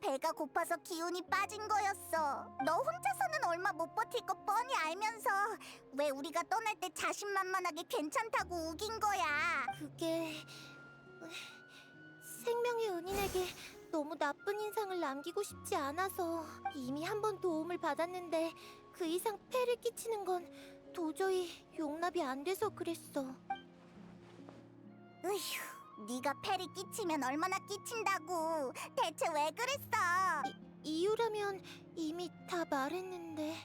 Speaker 1: 배가 고파서 기운이 빠진 거였어. 너 혼자서는 얼마 못 버틸 거 뻔히 알면서 왜 우리가 떠날 때 자신만만하게 괜찮다고 우긴 거야. 그게 생명의 은인에게 너무 나쁜 인상을 남기고 싶지 않아서. 이미 한 번 도움을 받았는데 그 이상 폐를 끼치는 건 도저히 용납이 안 돼서 그랬어. 으휴, 네가 폐를 끼치면 얼마나 끼친다고. 대체 왜 그랬어? 이유라면 이미 다 말했는데.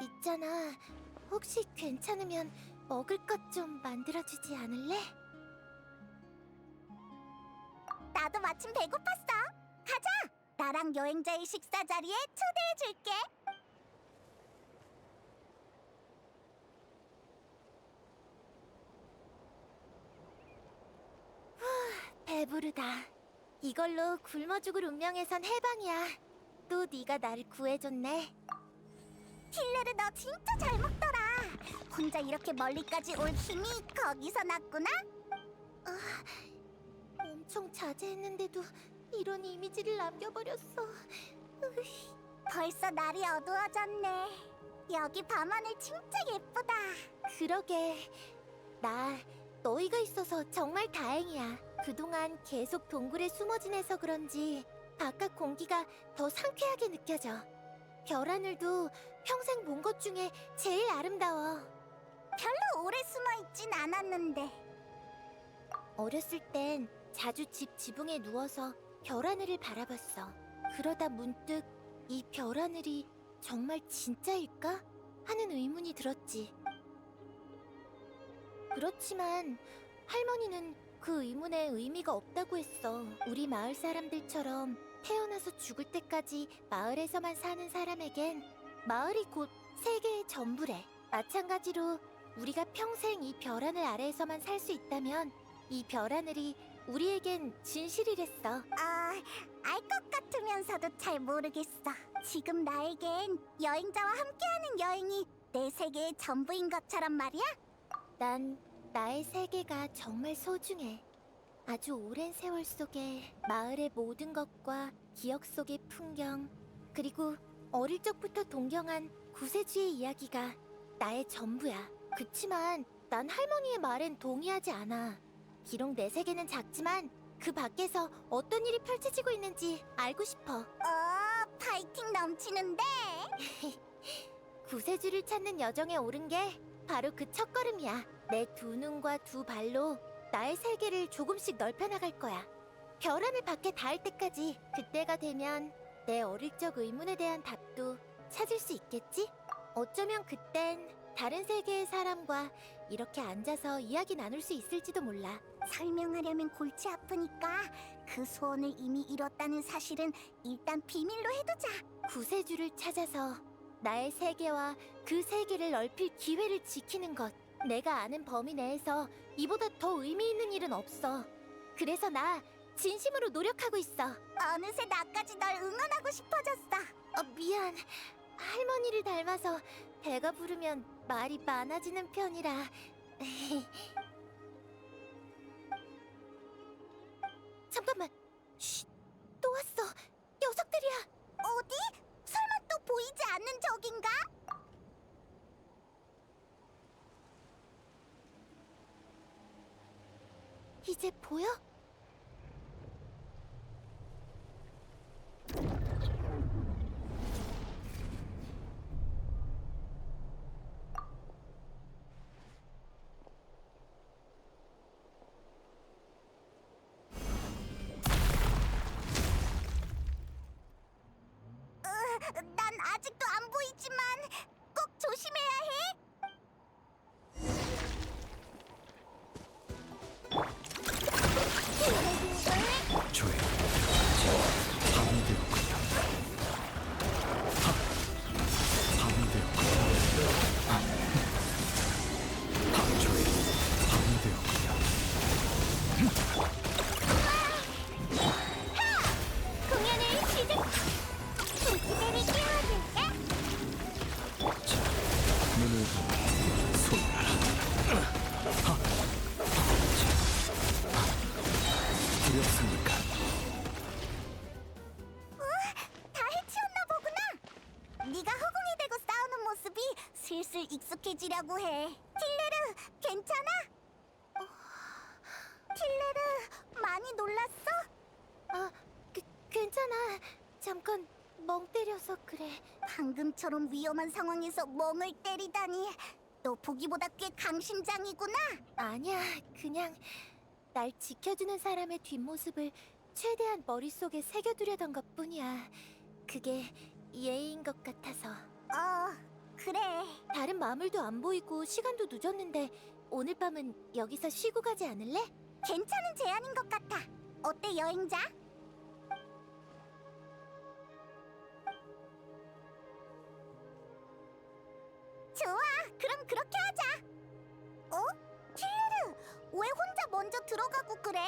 Speaker 1: 있잖아, 혹시 괜찮으면 먹을 것 좀 만들어주지 않을래? 나도 마침 배고팠어. 가자! 나랑 여행자의 식사 자리에 초대해줄게. 배부르다. 이걸로 굶어 죽을 운명에선 해방이야. 또 네가 나를 구해줬네. 틸레르 너 진짜 잘 먹더라. 혼자 이렇게 멀리까지 올 힘이 거기서 났구나? 엄청 자제했는데도 이런 이미지를 남겨버렸어. 벌써 날이 어두워졌네. 여기 밤하늘 진짜 예쁘다. 그러게. 나 너희가 있어서 정말 다행이야. 그동안 계속 동굴에 숨어 지내서 그런지 바깥 공기가 더 상쾌하게 느껴져. 별하늘도 평생 본 것 중에 제일 아름다워. 별로 오래 숨어 있진 않았는데. 어렸을 땐 자주 집 지붕에 누워서 별하늘을 바라봤어. 그러다 문득 이 별하늘이 정말 진짜일까? 하는 의문이 들었지. 그렇지만 할머니는 그 의문에 의미가 없다고 했어. 우리 마을 사람들처럼 태어나서 죽을 때까지 마을에서만 사는 사람에겐 마을이 곧 세계의 전부래. 마찬가지로 우리가 평생 이 별하늘 아래에서만 살 수 있다면 이 별하늘이 우리에겐 진실이랬어. 알 것 같으면서도 잘 모르겠어. 지금 나에겐 여행자와 함께하는 여행이 내 세계의 전부인 것처럼 말이야. 난 나의 세계가 정말 소중해. 아주 오랜 세월 속에 마을의 모든 것과 기억 속의 풍경, 그리고 어릴 적부터 동경한 구세주의 이야기가 나의 전부야. 그치만 난 할머니의 말엔 동의하지 않아. 비록 내 세계는 작지만 그 밖에서 어떤 일이 펼쳐지고 있는지 알고 싶어. 파이팅 넘치는데? 구세주를 찾는 여정에 오른 게 바로 그 첫걸음이야. 내 두 눈과 두 발로 나의 세계를 조금씩 넓혀나갈 거야. 별하늘 밖에 닿을 때까지. 그때가 되면 내 어릴 적 의문에 대한 답도 찾을 수 있겠지? 어쩌면 그땐 다른 세계의 사람과 이렇게 앉아서 이야기 나눌 수 있을지도 몰라. 설명하려면 골치 아프니까 그 소원을 이미 이뤘다는 사실은 일단 비밀로 해두자. 구세주를 찾아서 나의 세계와 그 세계를 넓힐 기회를 지키는 것. 내가 아는 범위 내에서 이보다 더 의미 있는 일은 없어. 그래서 나 진심으로 노력하고 있어. 어느새 나까지 널 응원하고 싶어졌어. 미안. 할머니를 닮아서 배가 부르면 말이 많아지는 편이라. 잠깐만. 쉿. 또 왔어. 녀석들이야. 어디? 설마 또 보이지 않는 적인가? 이제 보여? 난 아직도 안 보이지만 꼭 조심해야 해.
Speaker 3: 조용. 밤이 되었군요. 밤이 되었군요. 조용. 밤이 되었군요.
Speaker 1: 공연을 시작. 무지개를 띄워줄게.
Speaker 3: 자, 눈을 감고 손을 하라. 두렵습니까?
Speaker 1: 다 해치웠나 보구나. 네가 허공에 대고 싸우는 모습이 슬슬 익숙해지려고 해. 틸레르, 괜찮아? 틸레르, 많이 놀랐어? 괜찮아. 잠깐 멍 때려서 그래. 방금처럼 위험한 상황에서 멍을 때리다니. 너 보기보다 꽤 강심장이구나. 아니야, 그냥 날 지켜주는 사람의 뒷모습을 최대한 머릿속에 새겨두려던 것뿐이야. 그게 예의인 것 같아서. 그래. 다른 마물도 안 보이고 시간도 늦었는데 오늘 밤은 여기서 쉬고 가지 않을래? 괜찮은 제안인 것 같아. 어때, 여행자? 좋아, 그럼 그렇게 하자. 틸레르, 왜 혼자 먼저 들어가고 그래?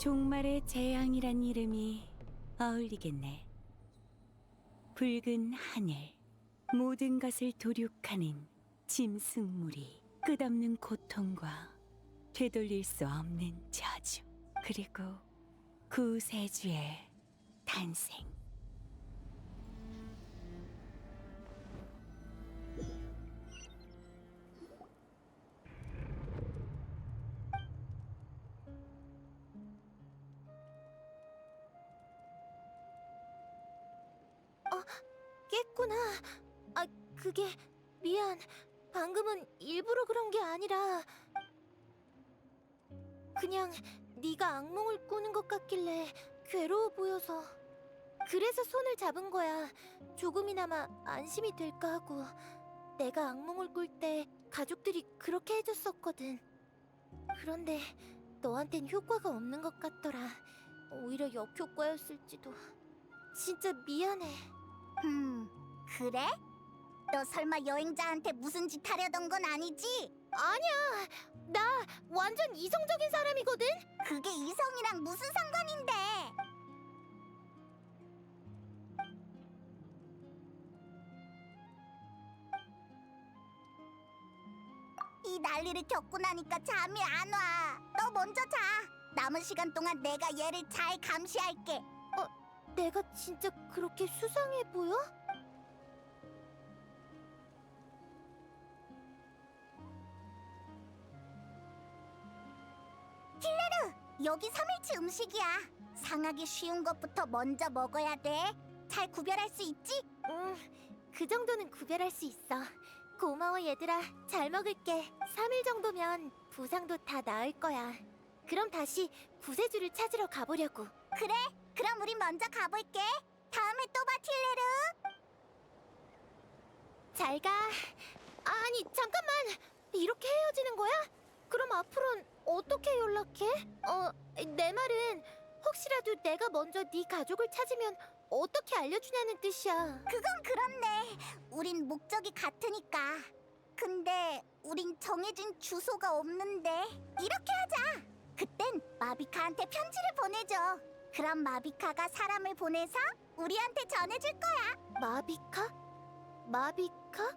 Speaker 5: 종말의 재앙이란 이름이 어울리겠네. 붉은 하늘, 모든 것을 도륙하는 짐승무리, 끝없는 고통과 되돌릴 수 없는 저주, 그리고 구세주의 탄생.
Speaker 1: 깼구나. 아, 그게 미안. 방금은 일부러 그런 게 아니라 그냥 네가 악몽을 꾸는 것 같길래 괴로워 보여서. 그래서 손을 잡은 거야. 조금이나마 안심이 될까 하고. 내가 악몽을 꿀 때 가족들이 그렇게 해줬었거든. 그런데 너한텐 효과가 없는 것 같더라. 오히려 역효과였을지도. 진짜 미안해. 그래? 너 설마 여행자한테 무슨 짓 하려던 건 아니지? 아니야. 나 완전 이성적인 사람이거든. 그게 이성이랑 무슨 상관인데? 이 난리를 겪고 나니까 잠이 안 와. 너 먼저 자. 남은 시간 동안 내가 얘를 잘 감시할게. 내가 진짜 그렇게 수상해 보여? 킬레르, 여기 3일치 음식이야. 상하기 쉬운 것부터 먼저 먹어야 돼. 잘 구별할 수 있지? 그 정도는 구별할 수 있어. 고마워 얘들아. 잘 먹을게. 3일 정도면 부상도 다 나을 거야. 그럼 다시 구세주를 찾으러 가보려고. 그래? 그럼 우린 먼저 가볼게. 다음에 또 봐, 틸레르. 잘 가. 아니, 잠깐만. 이렇게 헤어지는 거야? 그럼 앞으로는 어떻게 연락해? 내 말은 혹시라도 내가 먼저 네 가족을 찾으면 어떻게 알려주냐는 뜻이야. 그건 그렇네. 우린 목적이 같으니까. 근데 우린 정해진 주소가 없는데. 이렇게 하자. 그땐 마비카한테 편지를 보내줘. 그럼 마비카가 사람을 보내서 우리한테 전해줄 거야. 마비카? 마비카?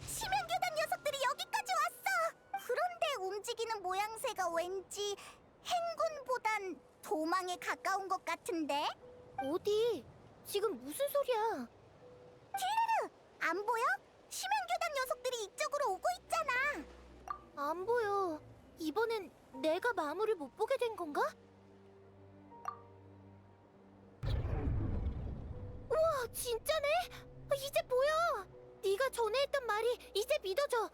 Speaker 1: 심연교단 녀석들이 여기까지 왔어. 그런데 움직이는 모양새가 왠지 행군보단 도망에 가까운 것 같은데? 어디? 지금 무슨 소리야? 킬레르! 안 보여? 심연교단 녀석들이 이쪽으로 오고 있잖아. 안 보여. 이번엔 내가 마물을 못 보게 된 건가? 우와, 진짜네? 이제 보여. 네가 전에 했던 말이 이제 믿어져.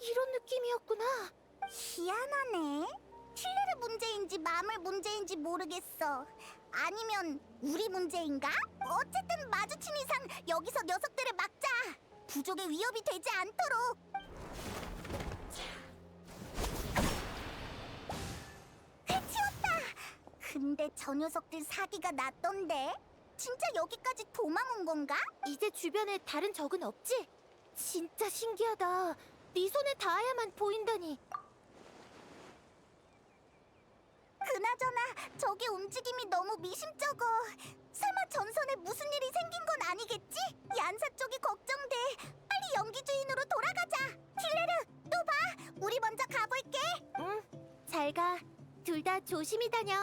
Speaker 1: 이런 느낌이었구나. 희한하네. 킬레르 문제인지 마물 문제인지 모르겠어. 아니면 우리 문제인가? 어쨌든 마주친 이상 여기서 녀석들을 막자. 부족의 위협이 되지 않도록. 해치웠다. 근데 저 녀석들 사기가 났던데. 진짜 여기까지 도망 온 건가? 이제 주변에 다른 적은 없지? 진짜 신기하다. 네 손에 닿아야만 보인다니. 그나저나 저기 움직임이 너무 미심쩍어. 설마 전선에 무슨 일이 생긴 건 아니겠지? 얀사 쪽이 걱정돼. 빨리 연기 주인으로 돌아가자. 킬레르, 또 봐. 우리 먼저 가볼게. 응, 잘 가. 둘 다 조심히 다녀.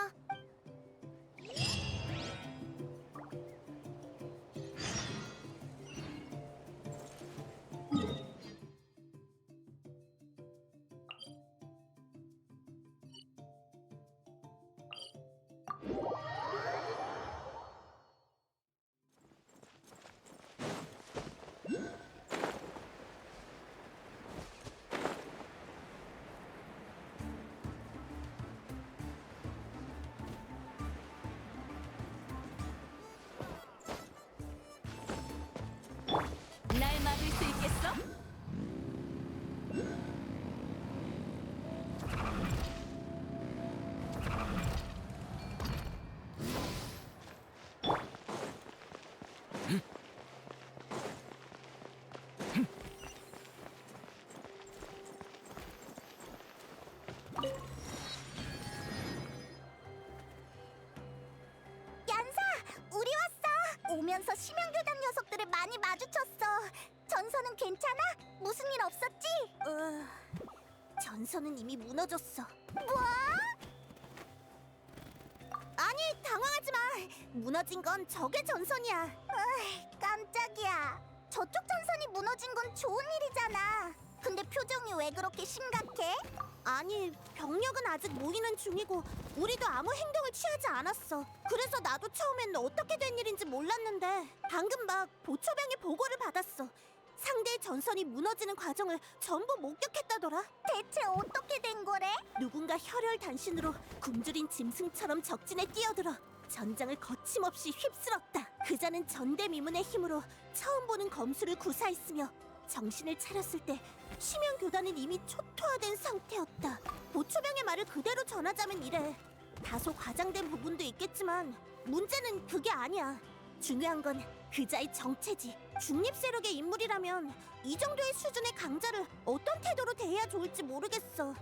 Speaker 2: 날 막을 수 있겠어?
Speaker 1: 심연교단 녀석들을 많이 마주쳤어. 전선은 괜찮아? 무슨 일 없었지? 전선은 이미 무너졌어. 뭐? 아니, 당황하지 마. 무너진 건 적의 전선이야. 깜짝이야. 저쪽 전선이 무너진 건 좋은 일이잖아. 근데 표정이 왜 그렇게 심각해? 아니, 병력은 아직 모이는 중이고 우리도 아무 행동을 취하지 않았어. 그래서 나도 처음엔 어떻게 된 일인지 몰랐는데 방금 막 보초병의 보고를 받았어. 상대의 전선이 무너지는 과정을 전부 목격했다더라. 대체 어떻게 된 거래? 누군가 혈혈 단신으로 굶주린 짐승처럼 적진에 뛰어들어 전장을 거침없이 휩쓸었다. 그자는 전대미문의 힘으로 처음 보는 검수를 구사했으며 정신을 차렸을 때 심연교단은 이미 초토화된 상태였다. 보초병의 말을 그대로 전하자면 이래. 다소 과장된 부분도 있겠지만 문제는 그게 아니야. 중요한 건 그자의 정체지. 중립세력의 인물이라면 이 정도의 수준의 강자를 어떤 태도로 대해야 좋을지 모르겠어.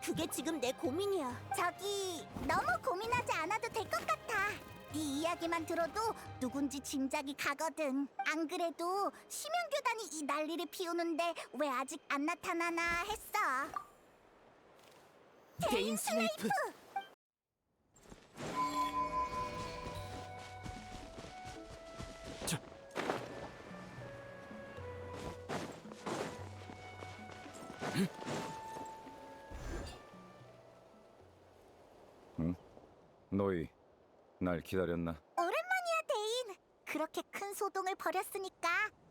Speaker 1: 그게 지금 내 고민이야. 저기, 너무 고민하지 않아도 될 것 같아. 네 이야기만 들어도 누군지 짐작이 가거든. 안 그래도 심연교단이 이 난리를 피우는데 왜 아직 안 나타나나 했어.
Speaker 2: 데인 슬레이프.
Speaker 3: 너희 날 기다렸나?
Speaker 1: 오랜만이야, 데인. 그렇게 큰 소동을 벌였으니까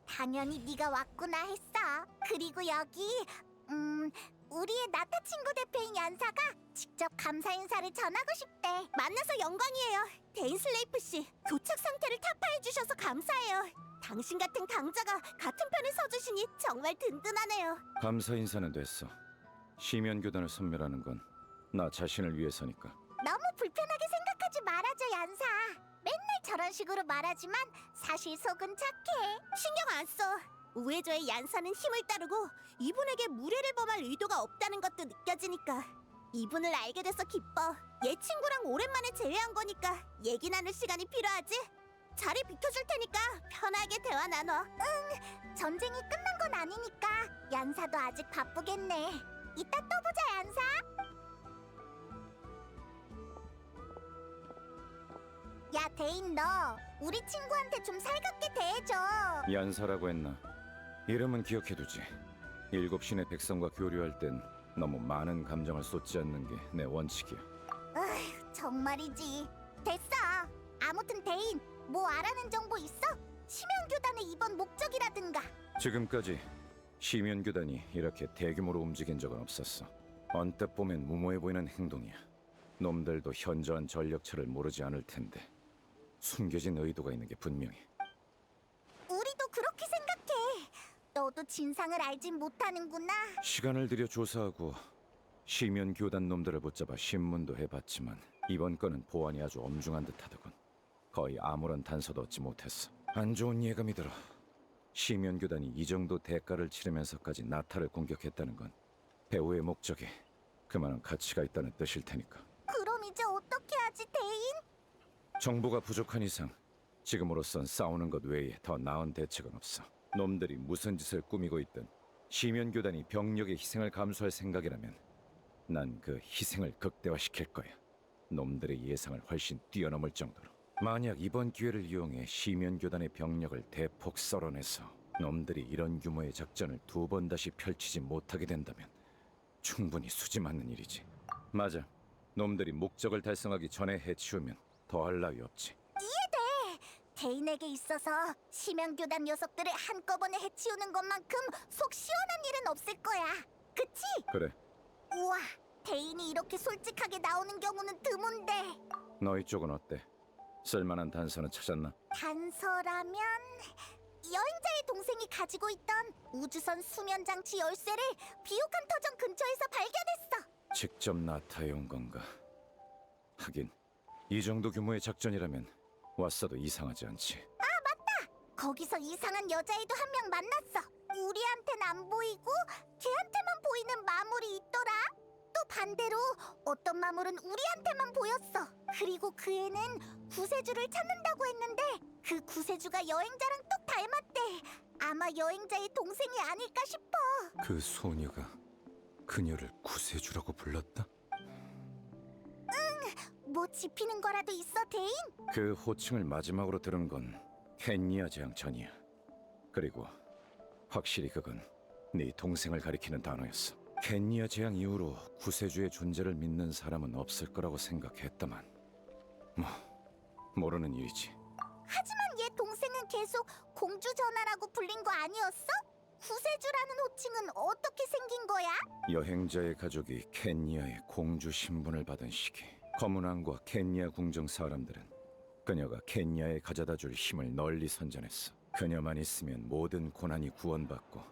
Speaker 1: 당연히 네가 왔구나 했어. 그리고 여기 우리의 나타 친구 대표인 연사가 직접 감사 인사를 전하고 싶대. 만나서 영광이에요. 데인 슬레이프 씨. 도착 상태를 타파해 주셔서 감사해요. 당신 같은 강자가 같은 편에 서주시니 정말 든든하네요.
Speaker 3: 감사 인사는 됐어. 심연교단을 섬멸하는 건 나 자신을 위해서니까.
Speaker 1: 너무 불편하게 생각하지 말아줘, 연사. 맨날 저런 식으로 말하지만 사실 속은 착해. 신경 안 써. 우회조의 얀사는 힘을 따르고 이분에게 무례를 범할 의도가 없다는 것도 느껴지니까. 이분을 알게 돼서 기뻐. 얘 친구랑 오랜만에 재회한 거니까 얘기 나눌 시간이 필요하지? 자리 비켜줄 테니까 편하게 대화 나눠. 응, 전쟁이 끝난 건 아니니까 얀사도 아직 바쁘겠네. 이따 또 보자, 얀사. 야, 데인, 너 우리 친구한테 좀 살갑게 대해줘.
Speaker 3: 얀사라고 했나? 이름은 기억해두지. 7신의 백성과 교류할 땐 너무 많은 감정을 쏟지 않는 게 내 원칙이야.
Speaker 1: 정말이지. 됐어. 아무튼 데인, 뭐 알아낸 정보 있어? 심연교단의 이번 목적이라든가.
Speaker 3: 지금까지 심연교단이 이렇게 대규모로 움직인 적은 없었어. 언뜻 보면 무모해 보이는 행동이야. 놈들도 현저한 전력차를 모르지 않을 텐데 숨겨진 의도가 있는 게 분명해.
Speaker 1: 우리도 그렇게 생각해. 너도 진상을 알진 못하는구나.
Speaker 3: 시간을 들여 조사하고 심연교단 놈들을 붙잡아 신문도 해봤지만 이번 건은 보안이 아주 엄중한 듯하더군. 거의 아무런 단서도 얻지 못했어. 안 좋은 예감이 들어. 심연교단이 이 정도 대가를 치르면서까지 나타를 공격했다는 건 배후의 목적에 그만한 가치가 있다는 뜻일 테니까.
Speaker 1: 그럼 이제 어떻게 하지, 데인?
Speaker 3: 정보가 부족한 이상 지금으로선 싸우는 것 외에 더 나은 대책은 없어. 놈들이 무슨 짓을 꾸미고 있든 심연교단이 병력의 희생을 감수할 생각이라면 난 그 희생을 극대화시킬 거야. 놈들의 예상을 훨씬 뛰어넘을 정도로. 만약 이번 기회를 이용해 심연교단의 병력을 대폭 썰어내서 놈들이 이런 규모의 작전을 2번 다시 펼치지 못하게 된다면 충분히 수지 맞는 일이지. 맞아. 놈들이 목적을 달성하기 전에 해치우면 더할 나위 없지.
Speaker 1: 데인에게 있어서 심연교단 녀석들을 한꺼번에 해치우는 것만큼 속 시원한 일은 없을 거야. 그치?
Speaker 3: 그래.
Speaker 1: 우와, 데인이 이렇게 솔직하게 나오는 경우는 드문데.
Speaker 3: 너희 쪽은 어때? 쓸만한 단서는 찾았나?
Speaker 1: 단서라면 여행자의 동생이 가지고 있던 우주선 수면장치 열쇠를 비옥한 터전 근처에서 발견했어.
Speaker 3: 직접 나타해 온 건가? 하긴 이 정도 규모의 작전이라면 왔어도 이상하지 않지.
Speaker 1: 거기서 이상한 여자애도 한 명 만났어. 우리한텐 안 보이고 걔한테만 보이는 마물이 있더라. 또 반대로 어떤 마물은 우리한테만 보였어. 그리고 그 애는 구세주를 찾는다고 했는데 그 구세주가 여행자랑 똑 닮았대. 아마 여행자의 동생이 아닐까 싶어.
Speaker 3: 그 소녀가 그녀를 구세주라고 불렀다?
Speaker 1: 뭐 짚히는 거라도 있어, 데인?
Speaker 3: 그 호칭을 마지막으로 들은 건 켄니아 재앙 전이야. 그리고 확실히 그건 네 동생을 가리키는 단어였어. 켄니아 재앙 이후로 구세주의 존재를 믿는 사람은 없을 거라고 생각했다만 뭐 모르는 일이지.
Speaker 1: 하지만 얘 동생은 계속 공주 전하라고 불린 거 아니었어? 구세주라는 호칭은 어떻게 생긴 거야?
Speaker 3: 여행자의 가족이 켄니아의 공주 신분을 받은 시기, 검은 왕과 켄니아 궁정 사람들은 그녀가 켄니아에 가져다 줄 힘을 널리 선전했어. 그녀만 있으면 모든 고난이 구원받고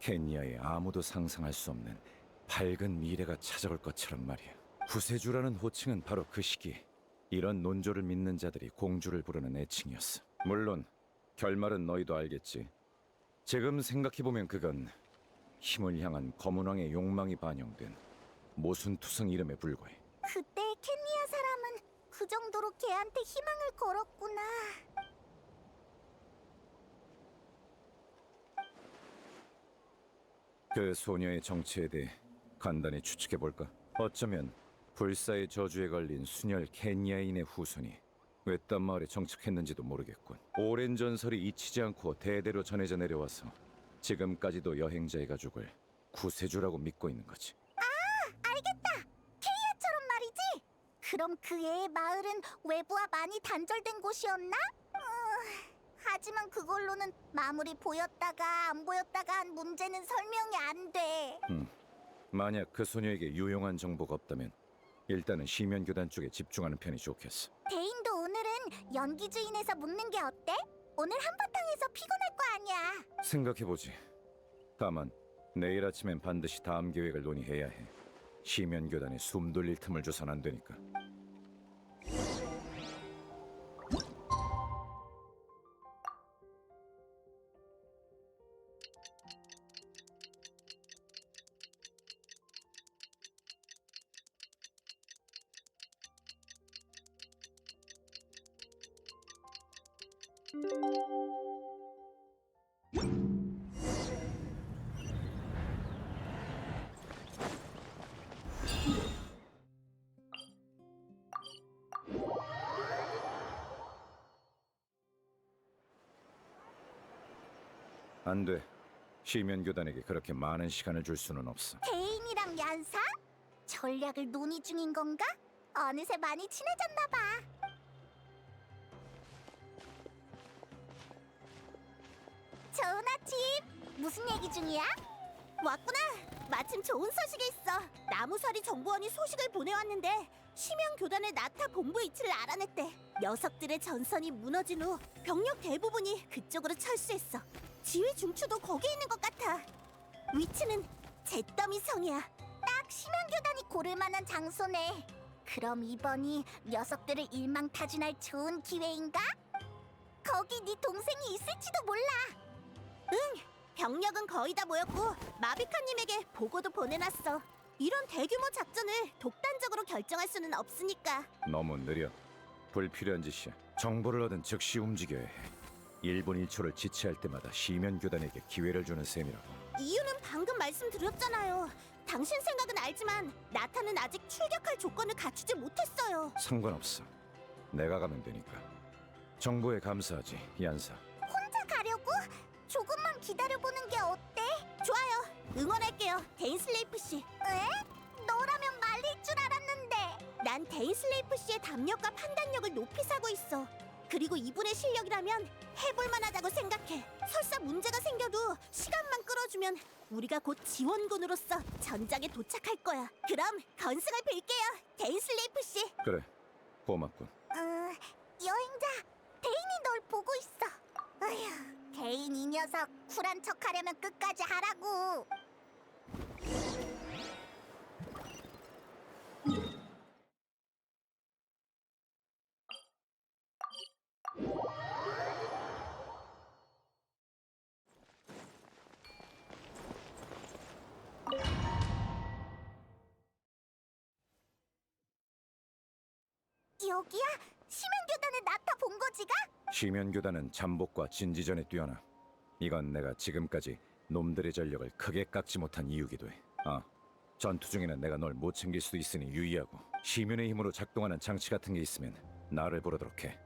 Speaker 3: 켄니아에 아무도 상상할 수 없는 밝은 미래가 찾아올 것처럼 말이야. 구세주라는 호칭은 바로 그 시기 이런 논조를 믿는 자들이 공주를 부르는 애칭이었어. 물론 결말은 너희도 알겠지. 지금 생각해보면 그건 힘을 향한 검은 왕의 욕망이 반영된 모순투성 이름에 불과해.
Speaker 1: 그때 켄니아 사람은 그 정도로 걔한테 희망을 걸었구나.
Speaker 3: 그 소녀의 정체에 대해 간단히 추측해볼까? 어쩌면 불사의 저주에 걸린 순혈 켄니아인의 후손이 외딴 마을에 정착했는지도 모르겠군. 오랜 전설이 잊히지 않고 대대로 전해져 내려와서 지금까지도 여행자의 가족을 구세주라고 믿고 있는 거지.
Speaker 1: 알겠다. 케이아처럼 말이지. 그럼 그 애의 마을은 외부와 많이 단절된 곳이었나? 하지만 그걸로는 마무리 보였다가 안 보였다가 한 문제는 설명이 안 돼.
Speaker 3: 만약 그 소녀에게 유용한 정보가 없다면 일단은 시면교단 쪽에 집중하는 편이 좋겠어.
Speaker 1: 데인도 오늘은 연기주인에서 묻는 게 어때? 오늘 한바탕에서 피곤할 거 아니야.
Speaker 3: 생각해보지. 다만 내일 아침엔 반드시 다음 계획을 논의해야 해. 시면교단에 숨 돌릴 틈을 줘선 안 되니까. 안 돼. 시면교단에게 그렇게 많은 시간을 줄 수는 없어.
Speaker 1: 데인이랑 얀사? 전략을 논의 중인 건가? 어느새 많이 친해졌나 봐. 좋은 아침. 무슨 얘기 중이야? 왔구나. 마침 좋은 소식이 있어. 나무서리 정보원이 소식을 보내왔는데 심양 교단의 나타 본부 위치를 알아냈대. 녀석들의 전선이 무너진 후 병력 대부분이 그쪽으로 철수했어. 지휘 중추도 거기 있는 것 같아. 위치는 잿더미 성이야. 딱 심양 교단이 고를 만한 장소네. 그럼 이번이 녀석들을 일망타진할 좋은 기회인가? 거기 네 동생이 있을지도 몰라. 응, 병력은 거의 다 모였고 마비카님에게 보고도 보내놨어. 이런 대규모 작전을 독단적으로 결정할 수는 없으니까.
Speaker 3: 너무 느려. 불필요한 짓이야. 정보를 얻은 즉시 움직여야 해. 1분 1초를 지체할 때마다 시면교단에게 기회를 주는 셈이라고.
Speaker 1: 이유는 방금 말씀드렸잖아요. 당신 생각은 알지만 나타는 아직 출격할 조건을 갖추지 못했어요.
Speaker 3: 상관없어. 내가 가면 되니까. 정보에 감사하지, 얀사.
Speaker 1: 혼자 가려고? 조금만 기다려보는 게 어때? 좋아요. 응원할게요, 데인슬레이프 씨. 에? 너라면 말릴 줄 알았는데. 난 데인슬레이프 씨의 담력과 판단력을 높이 사고 있어. 그리고 이분의 실력이라면 해볼만하다고 생각해. 설사 문제가 생겨도 시간만 끌어주면 우리가 곧 지원군으로서 전장에 도착할 거야. 그럼 건승을 빌게요, 데인슬레이프 씨.
Speaker 3: 그래, 고맙군.
Speaker 1: 여행자, 데인이 널 보고 있어. 어휴, 데인 이 녀석 쿨한 척하려면 끝까지 하라고. 여기야? 심연교단의 나타 본거지가?
Speaker 3: 시면교단은 잠복과 진지전에 뛰어나. 이건 내가 지금까지 놈들의 전력을 크게 깎지 못한 이유기도 해. 전투 중에는 내가 널 못 챙길 수도 있으니 유의하고, 시면의 힘으로 작동하는 장치 같은 게 있으면 나를 부르도록 해.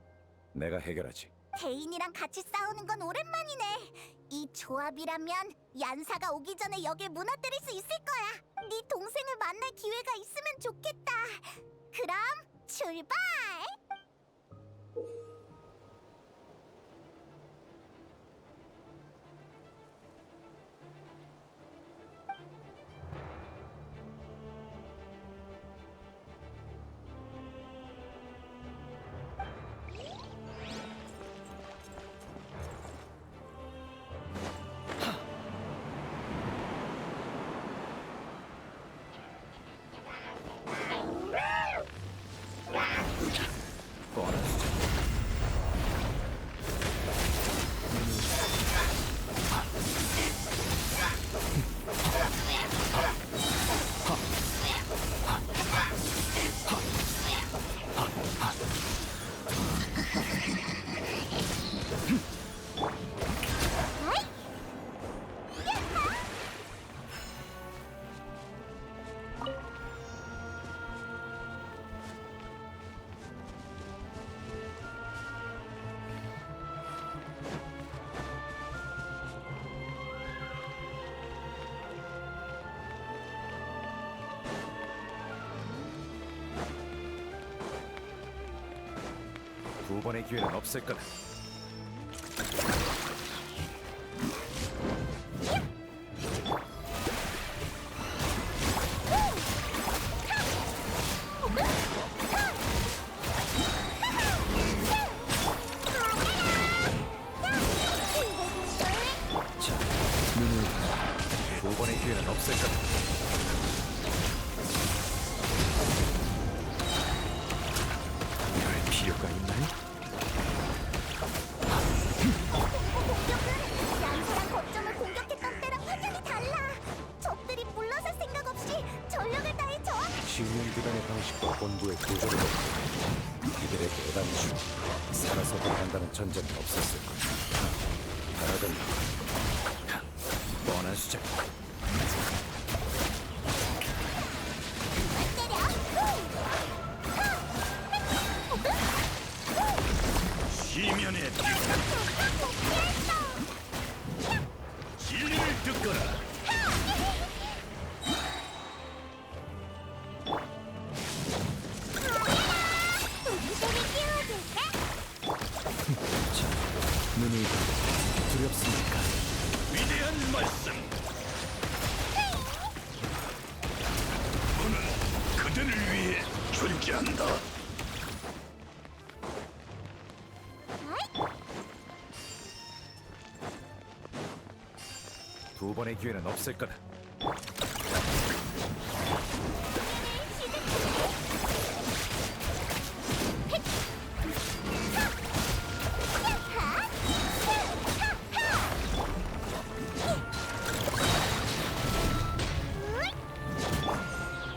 Speaker 3: 내가 해결하지.
Speaker 1: 대인이랑 같이 싸우는 건 오랜만이네. 이 조합이라면 얀사가 오기 전에 여길 무너뜨릴 수 있을 거야. 네 동생을 만날 기회가 있으면 좋겠다. 그럼 출발!
Speaker 3: 두 번의 기회는 없을 거다. 두 번의 기회는 없을 거다. 이럴 필요가 있나요?
Speaker 1: 얀사랑 거점을 공격했던 때랑 확연히 달라. 적들이 물러설 생각 없이 전력을 다해 저항.
Speaker 3: 시민교단의 방식과 본부의 구조를 보고 이들에게 애당초 살아서도 한다는 전쟁은 없었을 거야. 바라던 뻔한 수작.
Speaker 4: 시면의 진리를 듣거라.
Speaker 3: 눈이 두렵습니까?
Speaker 4: 위대한 말씀. 오늘 그대를 위해 존재한다.
Speaker 3: 두 번의 기회는 없을 거다.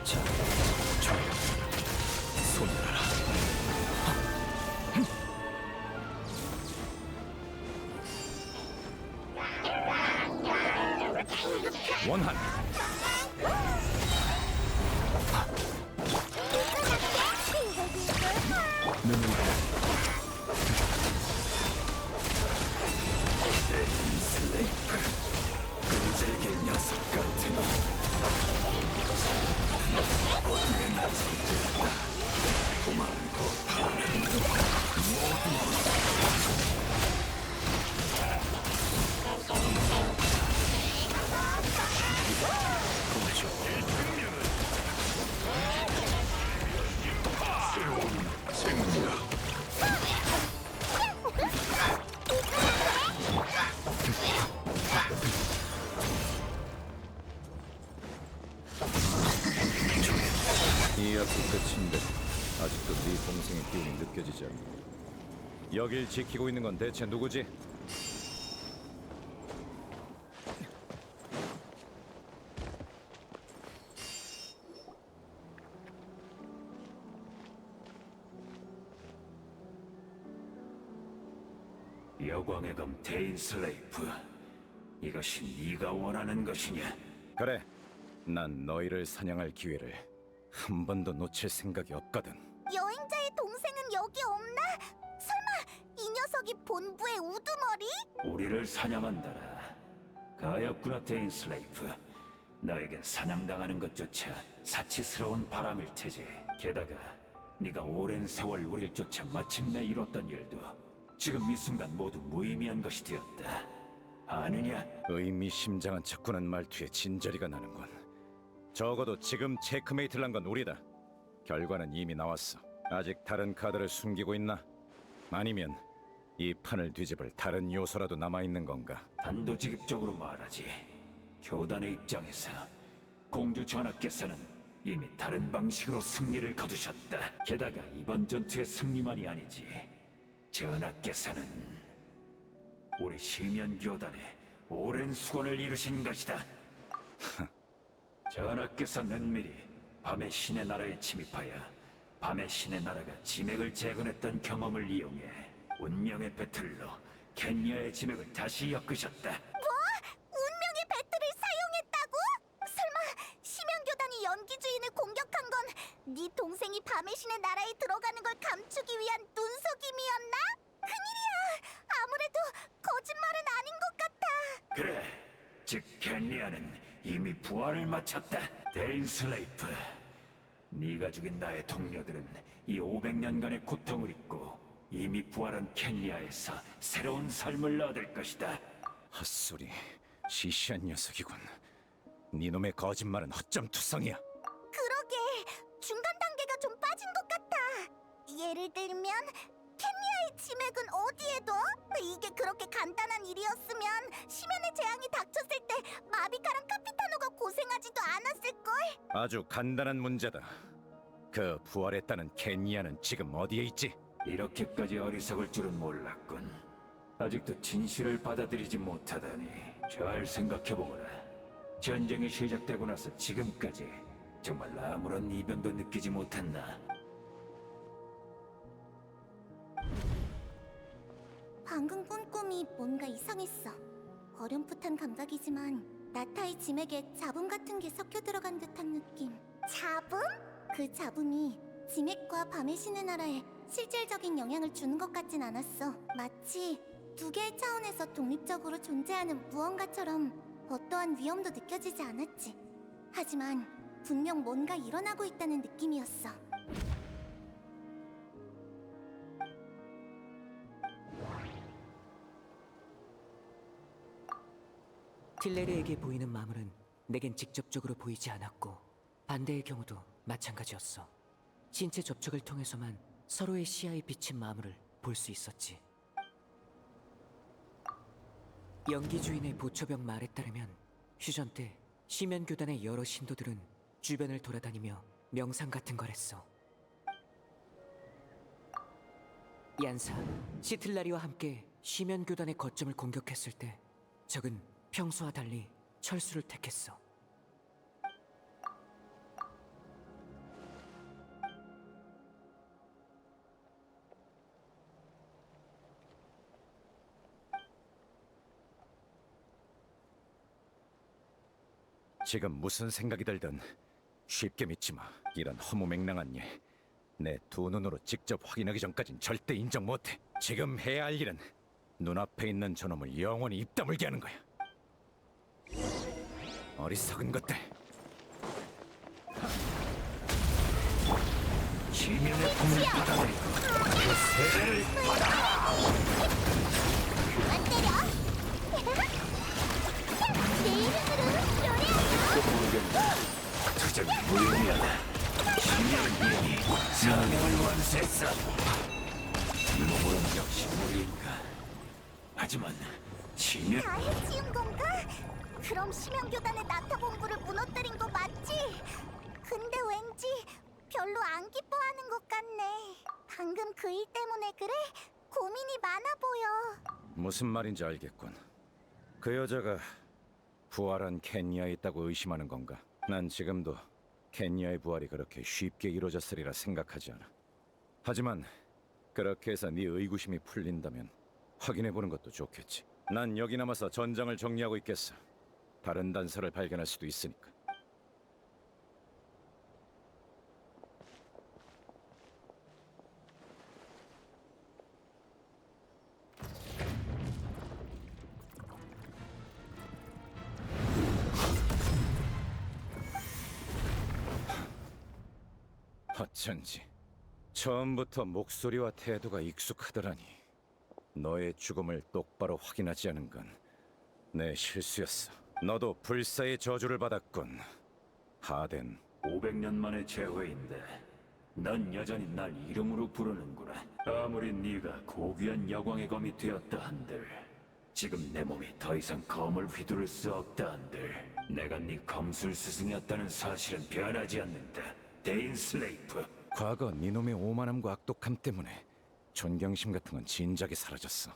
Speaker 3: 자, 좋아요. 손들어라. 원한. 눈을 슬레이프 끈질긴 녀석 같으니 이 앞이 끝인데 아직도 네 동생의 기운이 느껴지지 않네. 여길 지키고 있는 건 대체 누구지?
Speaker 6: 여광의 검 데인슬레이프, 이것이 네가 원하는 것이냐?
Speaker 3: 그래, 난 너희를 사냥할 기회를 한 번도 놓칠 생각이 없거든.
Speaker 1: 여행자의 동생은 여기 없나? 설마 이 녀석이 본부의 우두머리?
Speaker 6: 우리를 사냥한다라. 가엾구나 데인슬레이프. 너에겐 사냥당하는 것조차 사치스러운 바람일 테지. 게다가 네가 오랜 세월 우릴 쫓아 마침내 이뤘던 일도 지금 이 순간 모두 무의미한 것이 되었다. 아느냐?
Speaker 3: 의미심장한 척구는 말투에 진저리가 나는군. 적어도 지금 체크메이트를 한 건 우리다. 결과는 이미 나왔어. 아직 다른 카드를 숨기고 있나? 아니면 이 판을 뒤집을 다른 요소라도 남아있는 건가?
Speaker 6: 단도직입적으로 말하지. 교단의 입장에서 공주 전하께서는 이미 다른 방식으로 승리를 거두셨다. 게다가 이번 전투의 승리만이 아니지. 전하께서는 우리 시면 교단에 오랜 수건을 이루신 것이다. 전하께서 는미리 밤의 신의 나라에 침입하여 밤의 신의 나라가 지맥을 재건했던 경험을 이용해 운명의 배틀로 켄야의 지맥을 다시 엮으셨다.
Speaker 1: 운명의 배틀을 사용했다고? 설마 심연교단이 연기주인을 공격한 건 네 동생이 밤의 신의 나라에 들어가는 걸 감추기 위한 눈속임이었나? 큰일이야! 아무래도 거짓말은 아닌 것 같아!
Speaker 6: 그래, 즉 켄리아는 이미 부활을 마쳤다. 데인슬레이프, 네가 죽인 나의 동료들은 이 500년간의 고통을 잊고 이미 부활한 켄리아에서 새로운 삶을 얻을 것이다.
Speaker 3: 헛소리, 시시한 녀석이군. 네놈의 거짓말은 허점투성이야.
Speaker 1: 그러게 중간 단계가 좀 빠진 것 같아. 예를 들면 켄리아의 지맥은 어디에 둬? 이게 그렇게 간단한 일이었으면 심연의 재앙이 닥쳤을 때 마비카랑 카피타노가 고생하지도 않았을걸?
Speaker 3: 아주 간단한 문제다. 그 부활했다는 케니아는 지금 어디에 있지?
Speaker 6: 이렇게까지 어리석을 줄은 몰랐군. 아직도 진실을 받아들이지 못하다니. 잘 생각해보거라. 전쟁이 시작되고 나서 지금까지 정말 아무런 이변도 느끼지 못했나?
Speaker 1: 방금 꾼 꿈이 뭔가 이상했어. 어렴풋한 감각이지만 나타의 지맥에 잡음 같은 게 섞여 들어간 듯한 느낌. 잡음? 그 잡음이 지맥과 밤의 신의 나라에 실질적인 영향을 주는 것 같진 않았어. 마치 두 개의 차원에서 독립적으로 존재하는 무언가처럼 어떠한 위험도 느껴지지 않았지. 하지만 분명 뭔가 일어나고 있다는 느낌이었어.
Speaker 7: 틸레르에게 보이는 마물은 내겐 직접적으로 보이지 않았고 반대의 경우도 마찬가지였어. 신체 접촉을 통해서만 서로의 시야에 비친 마물을 볼 수 있었지. 연기주인의 보초병 말에 따르면 휴전 때 시면교단의 여러 신도들은 주변을 돌아다니며 명상 같은 걸 했어. 얀사, 시틀라리와 함께 시면교단의 거점을 공격했을 때 적은 평소와 달리 철수를 택했어.
Speaker 3: 지금 무슨 생각이 들든 쉽게 믿지 마. 이런 허무맹랑한 일, 내 두 눈으로 직접 확인하기 전까진 절대 인정 못해. 지금 해야 할 일은 눈앞에 있는 저놈을 영원히 입 다물게 하는 거야. 어리석은 것들.
Speaker 6: 지면의 품을 받아들이고 그 세례를 받아!
Speaker 1: 그만 때려! 내 이름으로 노래하자!
Speaker 6: 투정이 무용이야. 지면은 이미 사명을 완수했어. 놈은 역시 우리인가. 하지만 지면
Speaker 1: 다 해치운 건가? 그럼 심연교단의 나타 본부를 무너뜨린 거 맞지? 근데 왠지 별로 안 기뻐하는 것 같네. 방금 그 일 때문에 그래? 고민이 많아 보여.
Speaker 3: 무슨 말인지 알겠군. 그 여자가 부활한 켄야에 있다고 의심하는 건가? 난 지금도 켄야의 부활이 그렇게 쉽게 이루어졌으리라 생각하지 않아. 하지만 그렇게 해서 네 의구심이 풀린다면 확인해보는 것도 좋겠지. 난 여기 남아서 전장을 정리하고 있겠어. 다른 단서를 발견할 수도 있으니까. 어쩐지 처음부터 목소리와 태도가 익숙하더라니. 너의 죽음을 똑바로 확인하지 않은 건 내 실수였어. 너도 불사의 저주를 받았군, 하덴.
Speaker 6: 500년 만의 재회인데 넌 여전히 날 이름으로 부르는구나. 아무리 네가 고귀한 여광의 검이 되었다 한들 지금 내 몸이 더 이상 검을 휘두를 수 없다 한들 내가 네 검술 스승이었다는 사실은 변하지 않는다. 데인 슬레이프.
Speaker 3: 과거 네놈의 오만함과 악독함 때문에 존경심 같은 건 진작에 사라졌어.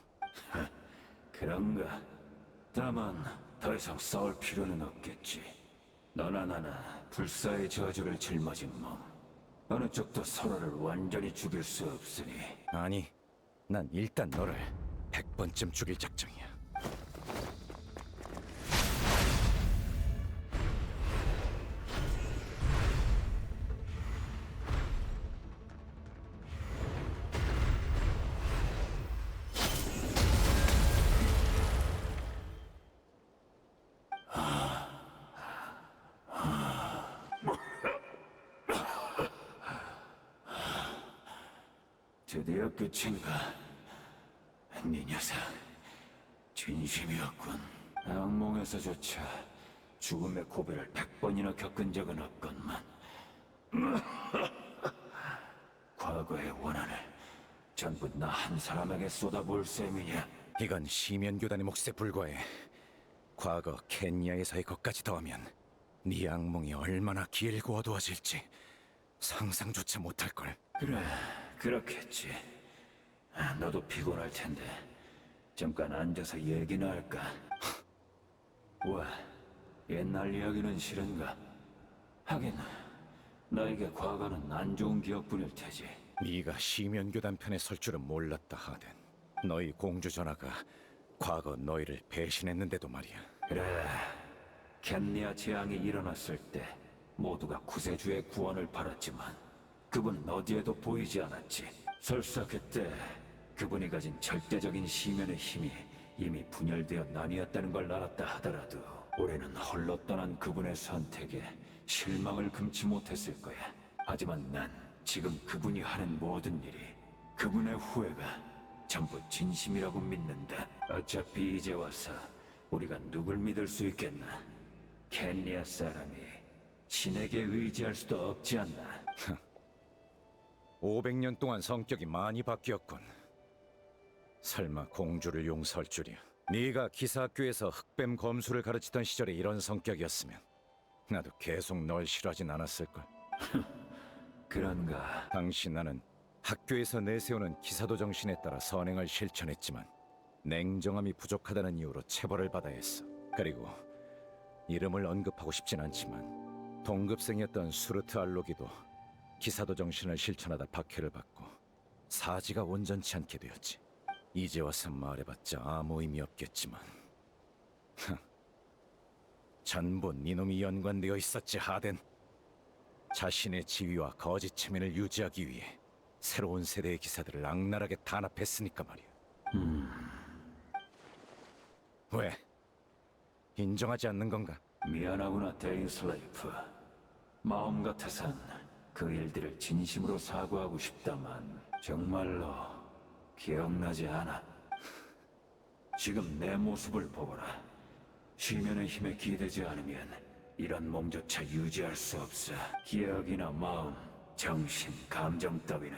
Speaker 6: 그런가? 다만 더 이상 싸울 필요는 없겠지. 너나 나나 불사의 저주를 짊어진 몸. 어느 쪽도 서로를 완전히 죽일 수 없으니
Speaker 3: 아니, 난 일단 너를 100번쯤 죽일 작정이야.
Speaker 6: 드디어 끝인가? 네 녀석 진심이었군. 악몽에서조차 죽음의 고비를 100번이나 겪은 적은 없건만 과거의 원한을 전부 나 한 사람에게 쏟아부을 셈이냐?
Speaker 3: 이건 시면교단의 몫에 불과해. 과거 켄야에서의 것까지 더하면 네 악몽이 얼마나 길고 어두워질지 상상조차 못할걸.
Speaker 6: 그래, 그렇겠지. 너도 피곤할 텐데 잠깐 앉아서 얘기나 할까? 와, 옛날 이야기는 싫은가? 하긴 나에게 과거는 안 좋은 기억뿐일 테지.
Speaker 3: 네가 시면교단 편에 설 줄은 몰랐다, 하덴. 너희 공주 전하가 과거 너희를 배신했는데도 말이야.
Speaker 6: 그래, 켄리아 재앙이 일어났을 때 모두가 구세주의 구원을 바랐지만 그분은 어디에도 보이지 않았지. 설사 그때 그분이 가진 절대적인 시면의 힘이 이미 분열되어 나뉘었다는 걸 알았다 하더라도 우리는 홀로 떠난 그분의 선택에 실망을 금치 못했을 거야. 하지만 난 지금 그분이 하는 모든 일이 그분의 후회가 전부 진심이라고 믿는다. 어차피 이제 와서 우리가 누굴 믿을 수 있겠나? 켄리아 사람이 신에게 의지할 수도 없지 않나?
Speaker 3: 500년 동안 성격이 많이 바뀌었군. 설마 공주를 용서할 줄이야. 네가 기사학교에서 흑뱀 검술을 가르치던 시절에 이런 성격이었으면 나도 계속 널 싫어하진 않았을걸.
Speaker 6: 그런가?
Speaker 3: 당시 나는 학교에서 내세우는 기사도 정신에 따라 선행을 실천했지만 냉정함이 부족하다는 이유로 체벌을 받아야 했어. 그리고 이름을 언급하고 싶진 않지만 동급생이었던 수르트 알로기도 기사도 정신을 실천하다 박해를 받고 사지가 온전치 않게 되었지. 이제 와서 말해봤자 아무 의미 없겠지만 전부 네놈이 연관되어 있었지, 하덴. 자신의 지위와 거짓 체면을 유지하기 위해 새로운 세대의 기사들을 악랄하게 단합했으니까 말이야. 왜? 인정하지 않는 건가?
Speaker 6: 미안하구나, 데인 슬레이프. 마음 같아선 그 일들을 진심으로 사과하고 싶다만 정말로 기억나지 않아. 지금 내 모습을 보거라. 시면의 힘에 기대지 않으면 이런 몸조차 유지할 수 없어. 기억이나 마음, 정신, 감정 따위는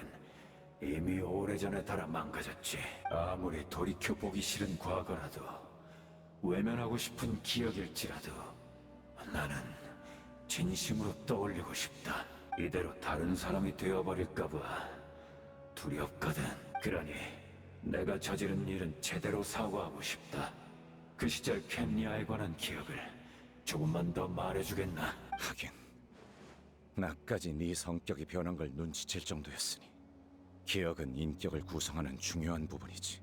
Speaker 6: 이미 오래전에 달아 망가졌지. 아무리 돌이켜보기 싫은 과거라도 외면하고 싶은 기억일지라도 나는 진심으로 떠올리고 싶다. 이대로 다른 사람이 되어버릴까봐 두렵거든. 그러니 내가 저지른 일은 제대로 사과하고 싶다. 그 시절 켄리아에 관한 기억을 조금만 더 말해주겠나?
Speaker 3: 하긴 나까지 네 성격이 변한 걸 눈치챌 정도였으니 기억은 인격을 구성하는 중요한 부분이지.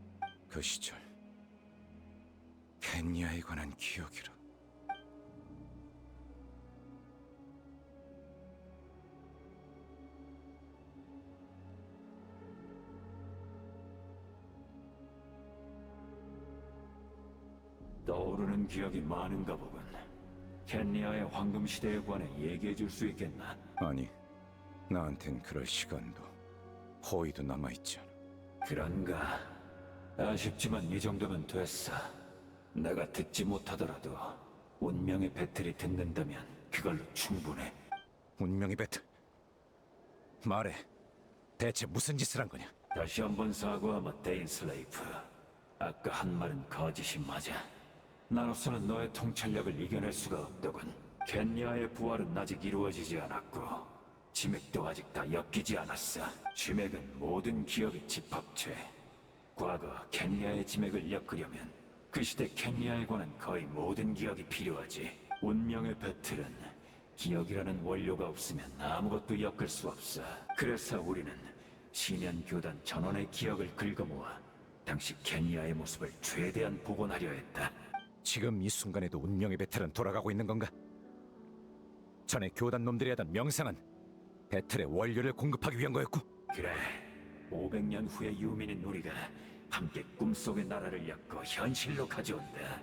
Speaker 3: 그 시절 켄야에 관한 기억이라.
Speaker 6: 떠오르는 기억이 많은가 보군. 켄리아의 황금 시대에 관해 얘기해 줄 수 있겠나?
Speaker 3: 아니, 나한텐 그럴 시간도 호의도 남아있지 않아.
Speaker 6: 그런가? 아쉽지만 이 정도면 됐어. 내가 듣지 못하더라도 운명의 배틀이 듣는다면 그걸로 충분해.
Speaker 3: 운명의 배틀. 말해, 대체 무슨 짓을 한 거냐?
Speaker 6: 다시 한번 사과하마, 데인슬레이프. 아까 한 말은 거짓이 맞아. 나로서는 너의 통찰력을 이겨낼 수가 없더군. 켄야의 부활은 아직 이루어지지 않았고 지맥도 아직 다 엮이지 않았어. 지맥은 모든 기억의 집합체. 과거 켄야의 지맥을 엮으려면 그 시대 켄야에 관한 거의 모든 기억이 필요하지. 운명의 배틀은 기억이라는 원료가 없으면 아무것도 엮을 수 없어. 그래서 우리는 시면 교단 전원의 기억을 긁어모아 당시 켄야의 모습을 최대한 복원하려 했다.
Speaker 3: 지금 이 순간에도 운명의 배틀은 돌아가고 있는 건가? 전에 교단 놈들이 하던 명상은 배틀의 원료를 공급하기 위한 거였고.
Speaker 6: 그래, 500년 후의 유민인 우리가 함께 꿈속의 나라를 엮어 현실로 가져온다.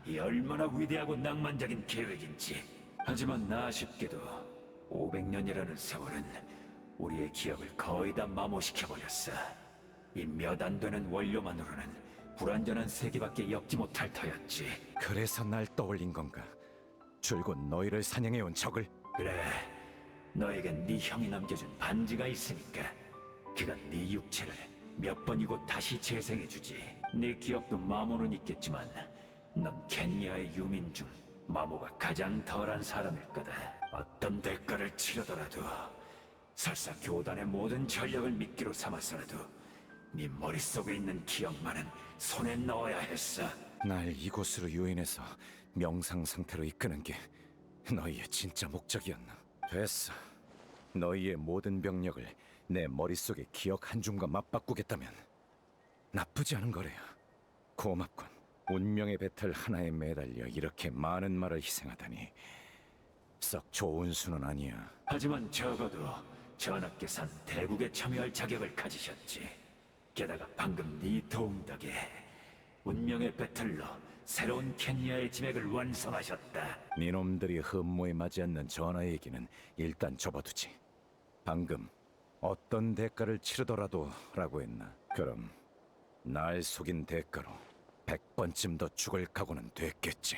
Speaker 6: 이 얼마나 위대하고 낭만적인 계획인지. 하지만 아쉽게도 500년이라는 세월은 우리의 기억을 거의 다 마모시켜버렸어. 이 몇 안 되는 원료만으로는 불완전한 세계밖에 엮지 못할 터였지.
Speaker 3: 그래서 날 떠올린 건가? 줄곧 너희를 사냥해온 적을.
Speaker 6: 그래, 너에겐 네 형이 남겨준 반지가 있으니까 그가 네 육체를 몇 번이고 다시 재생해주지. 네 기억도 마모는 있겠지만 넌 켄야의 유민 중 마모가 가장 덜한 사람일 거다. 어떤 대가를 치르더라도, 설사 교단의 모든 전력을 미끼로 삼아서라도 네 머릿속에 있는 기억만은 손에 넣어야 했어.
Speaker 3: 날 이곳으로 유인해서 명상 상태로 이끄는 게 너희의 진짜 목적이었나? 됐어. 너희의 모든 병력을 내 머릿속의 기억 한 줌과 맞바꾸겠다면 나쁘지 않은 거래요. 고맙군. 운명의 배틀 하나에 매달려 이렇게 많은 말을 희생하다니 썩 좋은 수는 아니야.
Speaker 6: 하지만 적어도 전하께선 대국에 참여할 자격을 가지셨지. 게다가 방금 네 도움 덕에 운명의 배틀로 새로운 켄야의 지맥을 완성하셨다.
Speaker 3: 니놈들이 흠모에 맞지 않는 전하의 얘기는 일단 접어두지. 방금 어떤 대가를 치르더라도 라고 했나? 그럼 날 속인 대가로 100번쯤 더 죽을 각오는 됐겠지.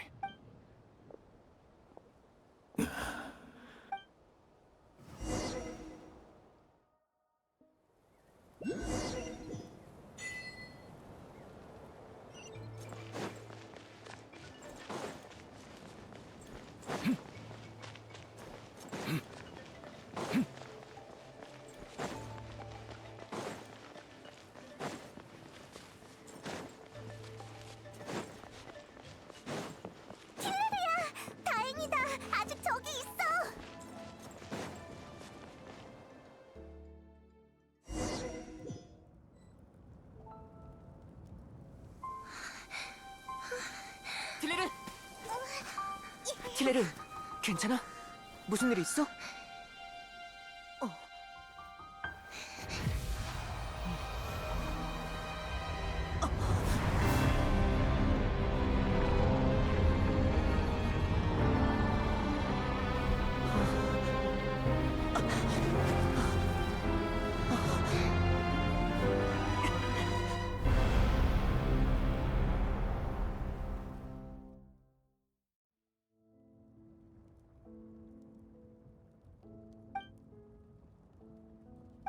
Speaker 1: 다행이다. 아직 저기 있어.
Speaker 7: 틸레르! 틸레르, 괜찮아? 무슨 일 있어?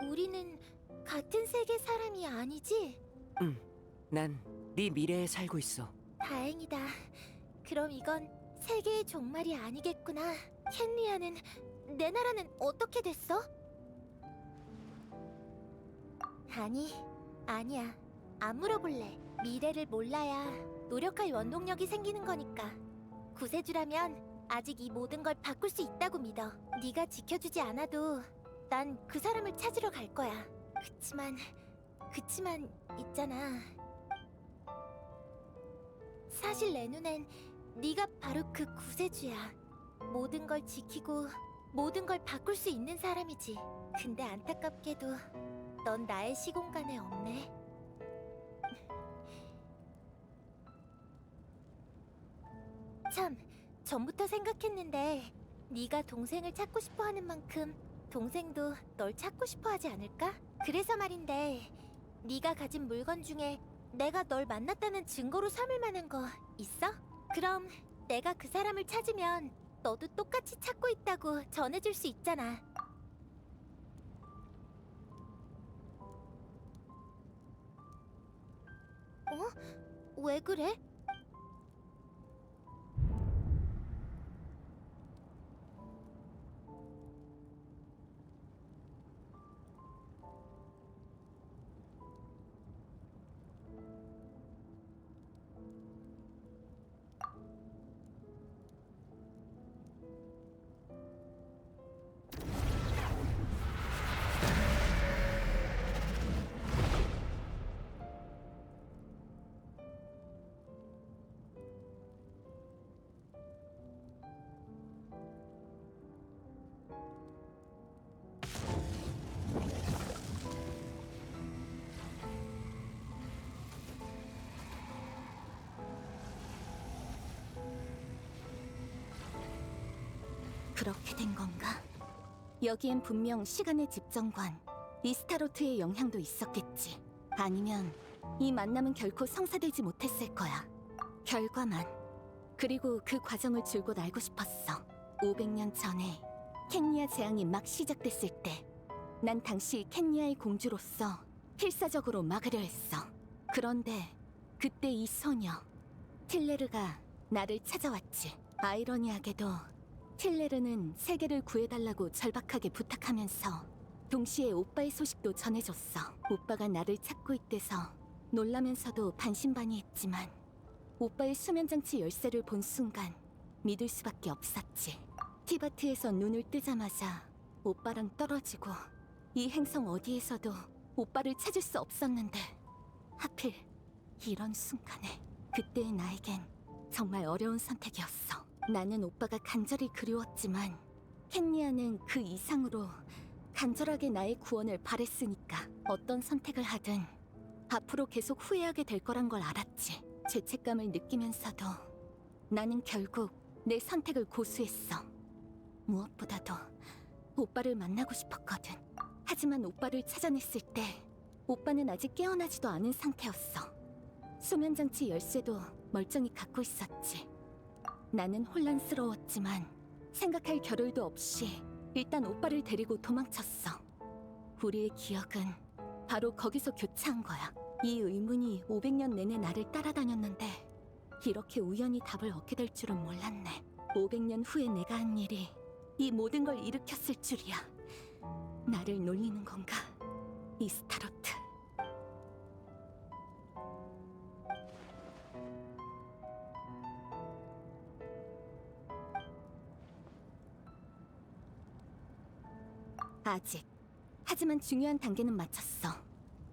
Speaker 1: 우리는 같은 세계 사람이 아니지?
Speaker 7: 난 네 미래에 살고 있어.
Speaker 1: 다행이다. 그럼 이건 세계의 종말이 아니겠구나. 켄리아는, 내 나라는 어떻게 됐어? 아니야. 안 물어볼래. 미래를 몰라야 노력할 원동력이 생기는 거니까. 구세주라면 아직 이 모든 걸 바꿀 수 있다고 믿어. 네가 지켜주지 않아도 난 그 사람을 찾으러 갈 거야. 그치만 그치만 있잖아. 사실 내 눈엔 네가 바로 그 구세주야. 모든 걸 지키고 모든 걸 바꿀 수 있는 사람이지. 근데 안타깝게도 넌 나의 시공간에 없네. 참, 전부터 생각했는데 네가 동생을 찾고 싶어 하는 만큼 동생도 널 찾고 싶어 하지 않을까? 그래서 말인데 네가 가진 물건 중에 내가 널 만났다는 증거로 삼을 만한 거 있어? 그럼 내가 그 사람을 찾으면 너도 똑같이 찾고 있다고 전해줄 수 있잖아. 어? 왜 그래? 그렇게 된 건가? 여기엔 분명 시간의 집정관 이스타로트의 영향도 있었겠지. 아니면 이 만남은 결코 성사되지 못했을 거야. 결과만. 그리고 그 과정을 줄곧 알고 싶었어. 500년 전에 켄니아 재앙이 막 시작됐을 때 난 당시 켄니아의 공주로서 필사적으로 막으려 했어. 그런데 그때 이 소녀 틸레르가 나를 찾아왔지. 아이러니하게도 틸레르는 세계를 구해달라고 절박하게 부탁하면서 동시에 오빠의 소식도 전해줬어. 오빠가 나를 찾고 있대서 놀라면서도 반신반의했지만 오빠의 수면장치 열쇠를 본 순간 믿을 수밖에 없었지. 티바트에서 눈을 뜨자마자 오빠랑 떨어지고 이 행성 어디에서도 오빠를 찾을 수 없었는데 하필 이런 순간에 그때의 나에겐 정말 어려운 선택이었어. 나는 오빠가 간절히 그리웠지만 켄니아는 그 이상으로 간절하게 나의 구원을 바랬으니까 어떤 선택을 하든 앞으로 계속 후회하게 될 거란 걸 알았지. 죄책감을 느끼면서도 나는 결국 내 선택을 고수했어. 무엇보다도 오빠를 만나고 싶었거든. 하지만 오빠를 찾아냈을 때 오빠는 아직 깨어나지도 않은 상태였어. 수면장치 열쇠도 멀쩡히 갖고 있었지. 나는 혼란스러웠지만 생각할 겨를도 없이 일단 오빠를 데리고 도망쳤어. 우리의 기억은 바로 거기서 교차한 거야. 이 의문이 500년 내내 나를 따라다녔는데 이렇게 우연히 답을 얻게 될 줄은 몰랐네. 500년 후에 내가 한 일이 이 모든 걸 일으켰을 줄이야. 나를 놀리는 건가? 이스타로트. 아직. 하지만 중요한 단계는 마쳤어.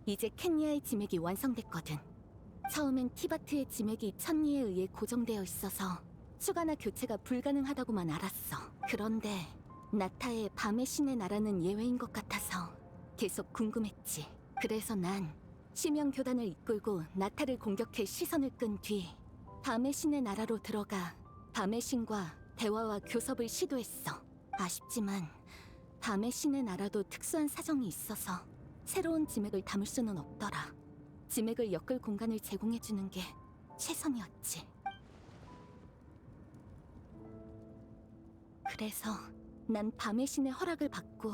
Speaker 1: 이제 켄니아의 지맥이 완성됐거든. 처음엔 티바트의 지맥이 천리에 의해 고정되어 있어서 추가나 교체가 불가능하다고만 알았어. 그런데 나타의 밤의 신의 나라는 예외인 것 같아서 계속 궁금했지. 그래서 난 심형 교단을 이끌고 나타를 공격해 시선을 끈 뒤 밤의 신의 나라로 들어가 밤의 신과 대화와 교섭을 시도했어. 아쉽지만 밤의 신의 나라도 특수한 사정이 있어서 새로운 지맥을 담을 수는 없더라. 지맥을 엮을 공간을 제공해주는 게 최선이었지. 그래서 난 밤의 신의 허락을 받고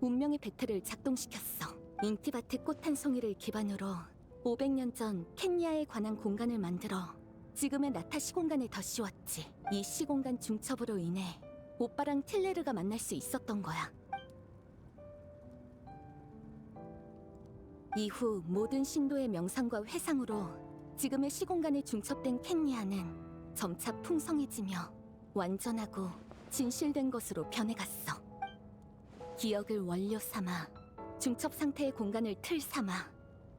Speaker 1: 운명의 배틀을 작동시켰어. 인티바트 꽃 한 송이를 기반으로 500년 전 켄니아에 관한 공간을 만들어 지금의 나타 시공간에 더 씌웠지. 이 시공간 중첩으로 인해 오빠랑 틸레르가 만날 수 있었던 거야. 이후 모든 신도의 명상과 회상으로 지금의 시공간에 중첩된 켄니아는 점차 풍성해지며 완전하고 진실된 것으로 변해갔어. 기억을 원료 삼아 중첩 상태의 공간을 틀 삼아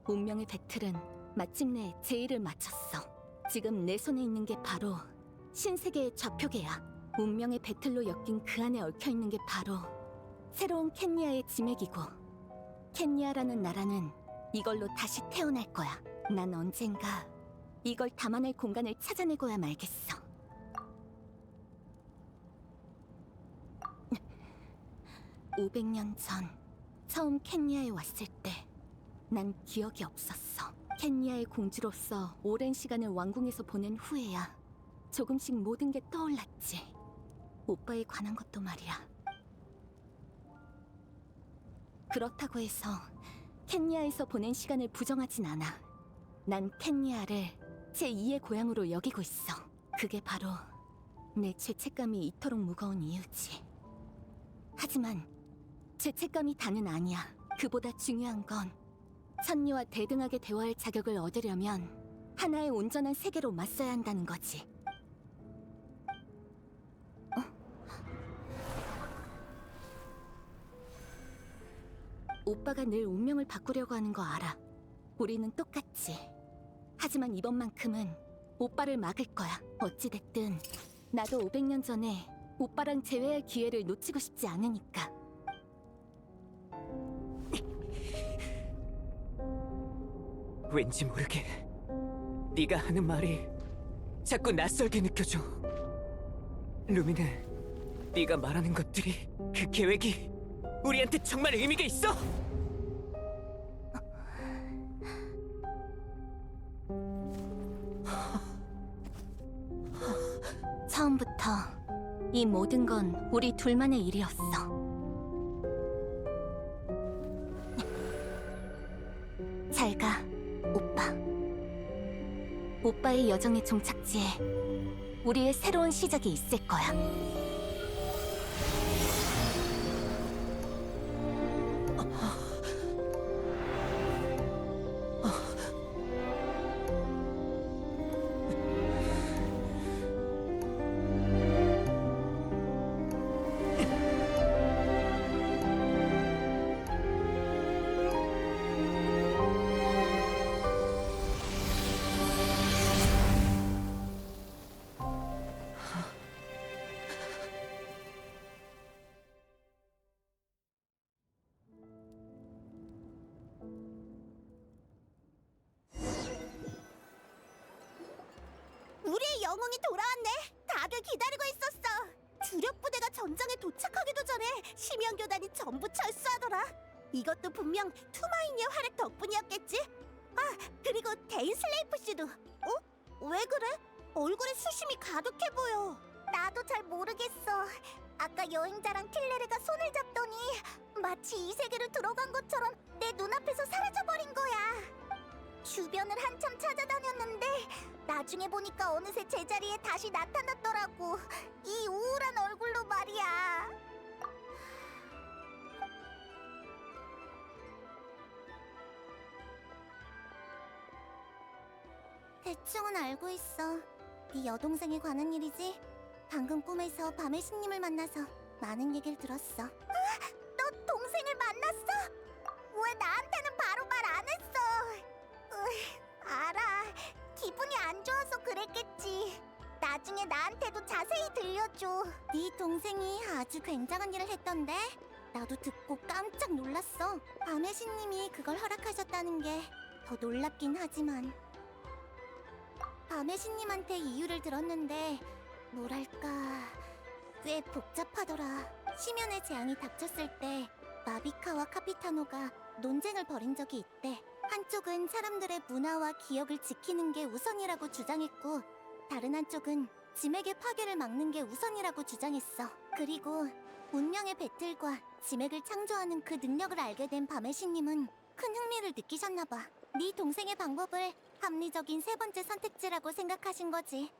Speaker 1: 운명의 배틀은 마침내 제의를 마쳤어. 지금 내 손에 있는 게 바로 신세계의 좌표계야. 운명의 배틀로 엮인 그 안에 얽혀있는 게 바로 새로운 켄리아의 지맥이고, 켄리아라는 나라는 이걸로 다시 태어날 거야. 난 언젠가 이걸 담아낼 공간을 찾아내고야 말겠어. 500년 전 처음 켄리아에 왔을 때 난 기억이 없었어. 켄리아의 공주로서 오랜 시간을 왕궁에서 보낸 후에야 조금씩 모든 게 떠올랐지. 오빠에 관한 것도 말이야. 그렇다고 해서 켄리아에서 보낸 시간을 부정하진 않아. 난 켄리아를 제2의 고향으로 여기고 있어. 그게 바로 내 죄책감이 이토록 무거운 이유지. 하지만 죄책감이 다는 아니야. 그보다 중요한 건 천리와 대등하게 대화할 자격을 얻으려면 하나의 온전한 세계로 맞서야 한다는 거지. 오빠가 늘 운명을 바꾸려고 하는 거 알아. 우리는 똑같지. 하지만 이번만큼은 오빠를 막을 거야. 어찌됐든 나도 500년 전에 오빠랑 재회할 기회를 놓치고 싶지 않으니까.
Speaker 7: 왠지 모르게 네가 하는 말이 자꾸 낯설게 느껴져. 루미는 네가 말하는 것들이, 그 계획이 우리한테 정말 의미가 있어?
Speaker 1: 처음부터 이 모든 건 우리 둘만의 일이었어. 잘 가, 오빠. 오빠의 여정의 종착지에 우리의 새로운 시작이 있을 거야. 우리의 영웅이 돌아왔네. 다들 기다리고 있었어. 주력 부대가 전장에 도착하기도 전에 심연 교단이 전부 철수하더라. 이것도 분명 투마인의 활약 덕분이었겠지. 아, 그리고 데인 슬레이프 씨도. 왜 그래? 얼굴에 수심이 가득해 보여. 나도 잘 모르겠어. 아까 여행자랑 틸레르가 손을 잡더니 마치 이 세계로 들어간 것처럼 내 눈앞에서 사라져버린 거야. 주변을 한참 찾아다녔는데 나중에 보니까 어느새 제자리에 다시 나타났더라고. 이 우울한 얼굴로 말이야. 대충은 알고 있어. 네 여동생에 관한 일이지? 방금 꿈에서 밤의 신님을 만나서 많은 얘기를 들었어. 너 동생을 만났어? 왜 나한테는 바로 말 안 했어? 알아. 기분이 안 좋아서 그랬겠지. 나중에 나한테도 자세히 들려줘. 네 동생이 아주 굉장한 일을 했던데? 나도 듣고 깜짝 놀랐어. 밤의 신님이 그걸 허락하셨다는 게 더 놀랍긴 하지만. 밤의 신님한테 이유를 들었는데 뭐랄까 꽤 복잡하더라. 심연의 재앙이 닥쳤을 때 마비카와 카피타노가 논쟁을 벌인 적이 있대. 한쪽은 사람들의 문화와 기억을 지키는 게 우선이라고 주장했고, 다른 한쪽은 지맥의 파괴를 막는 게 우선이라고 주장했어. 그리고 운명의 배틀과 지맥을 창조하는 그 능력을 알게 된 밤의 신님은 큰 흥미를 느끼셨나 봐. 네 동생의 방법을 합리적인 세 번째 선택지라고 생각하신 거지.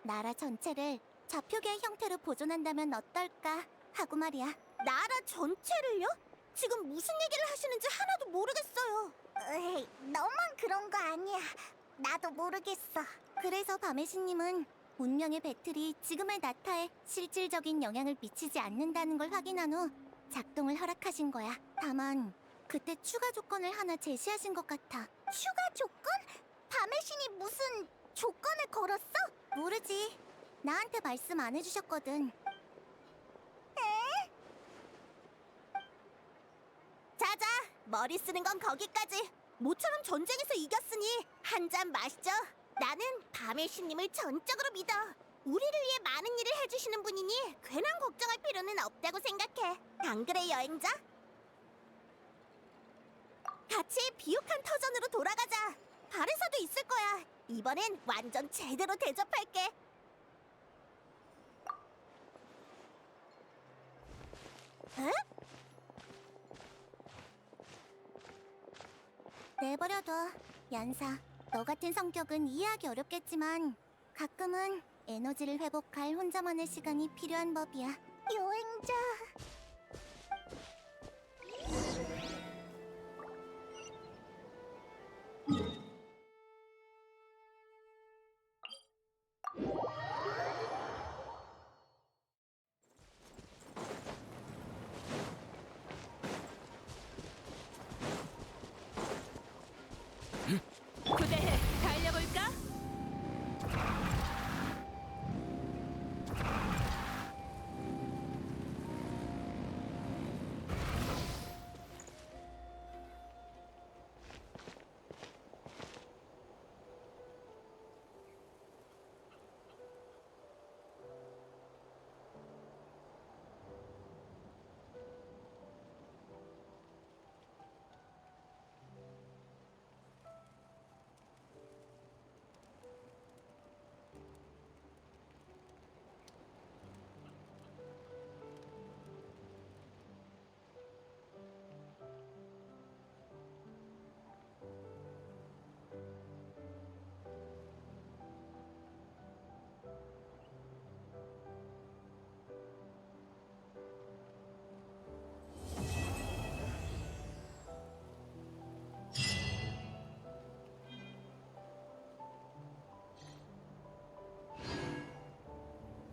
Speaker 1: 나라 전체를 좌표계의 형태로 보존한다면 어떨까 하고 말이야. 나라 전체를요? 지금 무슨 얘기를 하시는지 하나도 모르겠어요. 에이, 너만 그런 거 아니야. 나도 모르겠어. 그래서 밤의 신님은 운명의 배틀이 지금의 나타에 실질적인 영향을 미치지 않는다는 걸 확인한 후 작동을 허락하신 거야. 다만 그때 추가 조건을 하나 제시하신 것 같아. 추가 조건? 밤의 신이 무슨 조건을 걸었어? 모르지. 나한테 말씀 안 해주셨거든. 자자, 머리 쓰는 건 거기까지. 모처럼 전쟁에서 이겼으니 한 잔 마시죠. 나는 밤의 신님을 전적으로 믿어. 우리를 위해 많은 일을 해주시는 분이니 괜한 걱정할 필요는 없다고 생각해. 안 그래, 여행자? 같이 비옥한 터전으로 돌아가자. 발에서도 있을 거야. 이번엔 완전 제대로 대접할게. 에? 내버려둬, 얀사. 너 같은 성격은 이해하기 어렵겠지만 가끔은 에너지를 회복할 혼자만의 시간이 필요한 법이야. 여행자.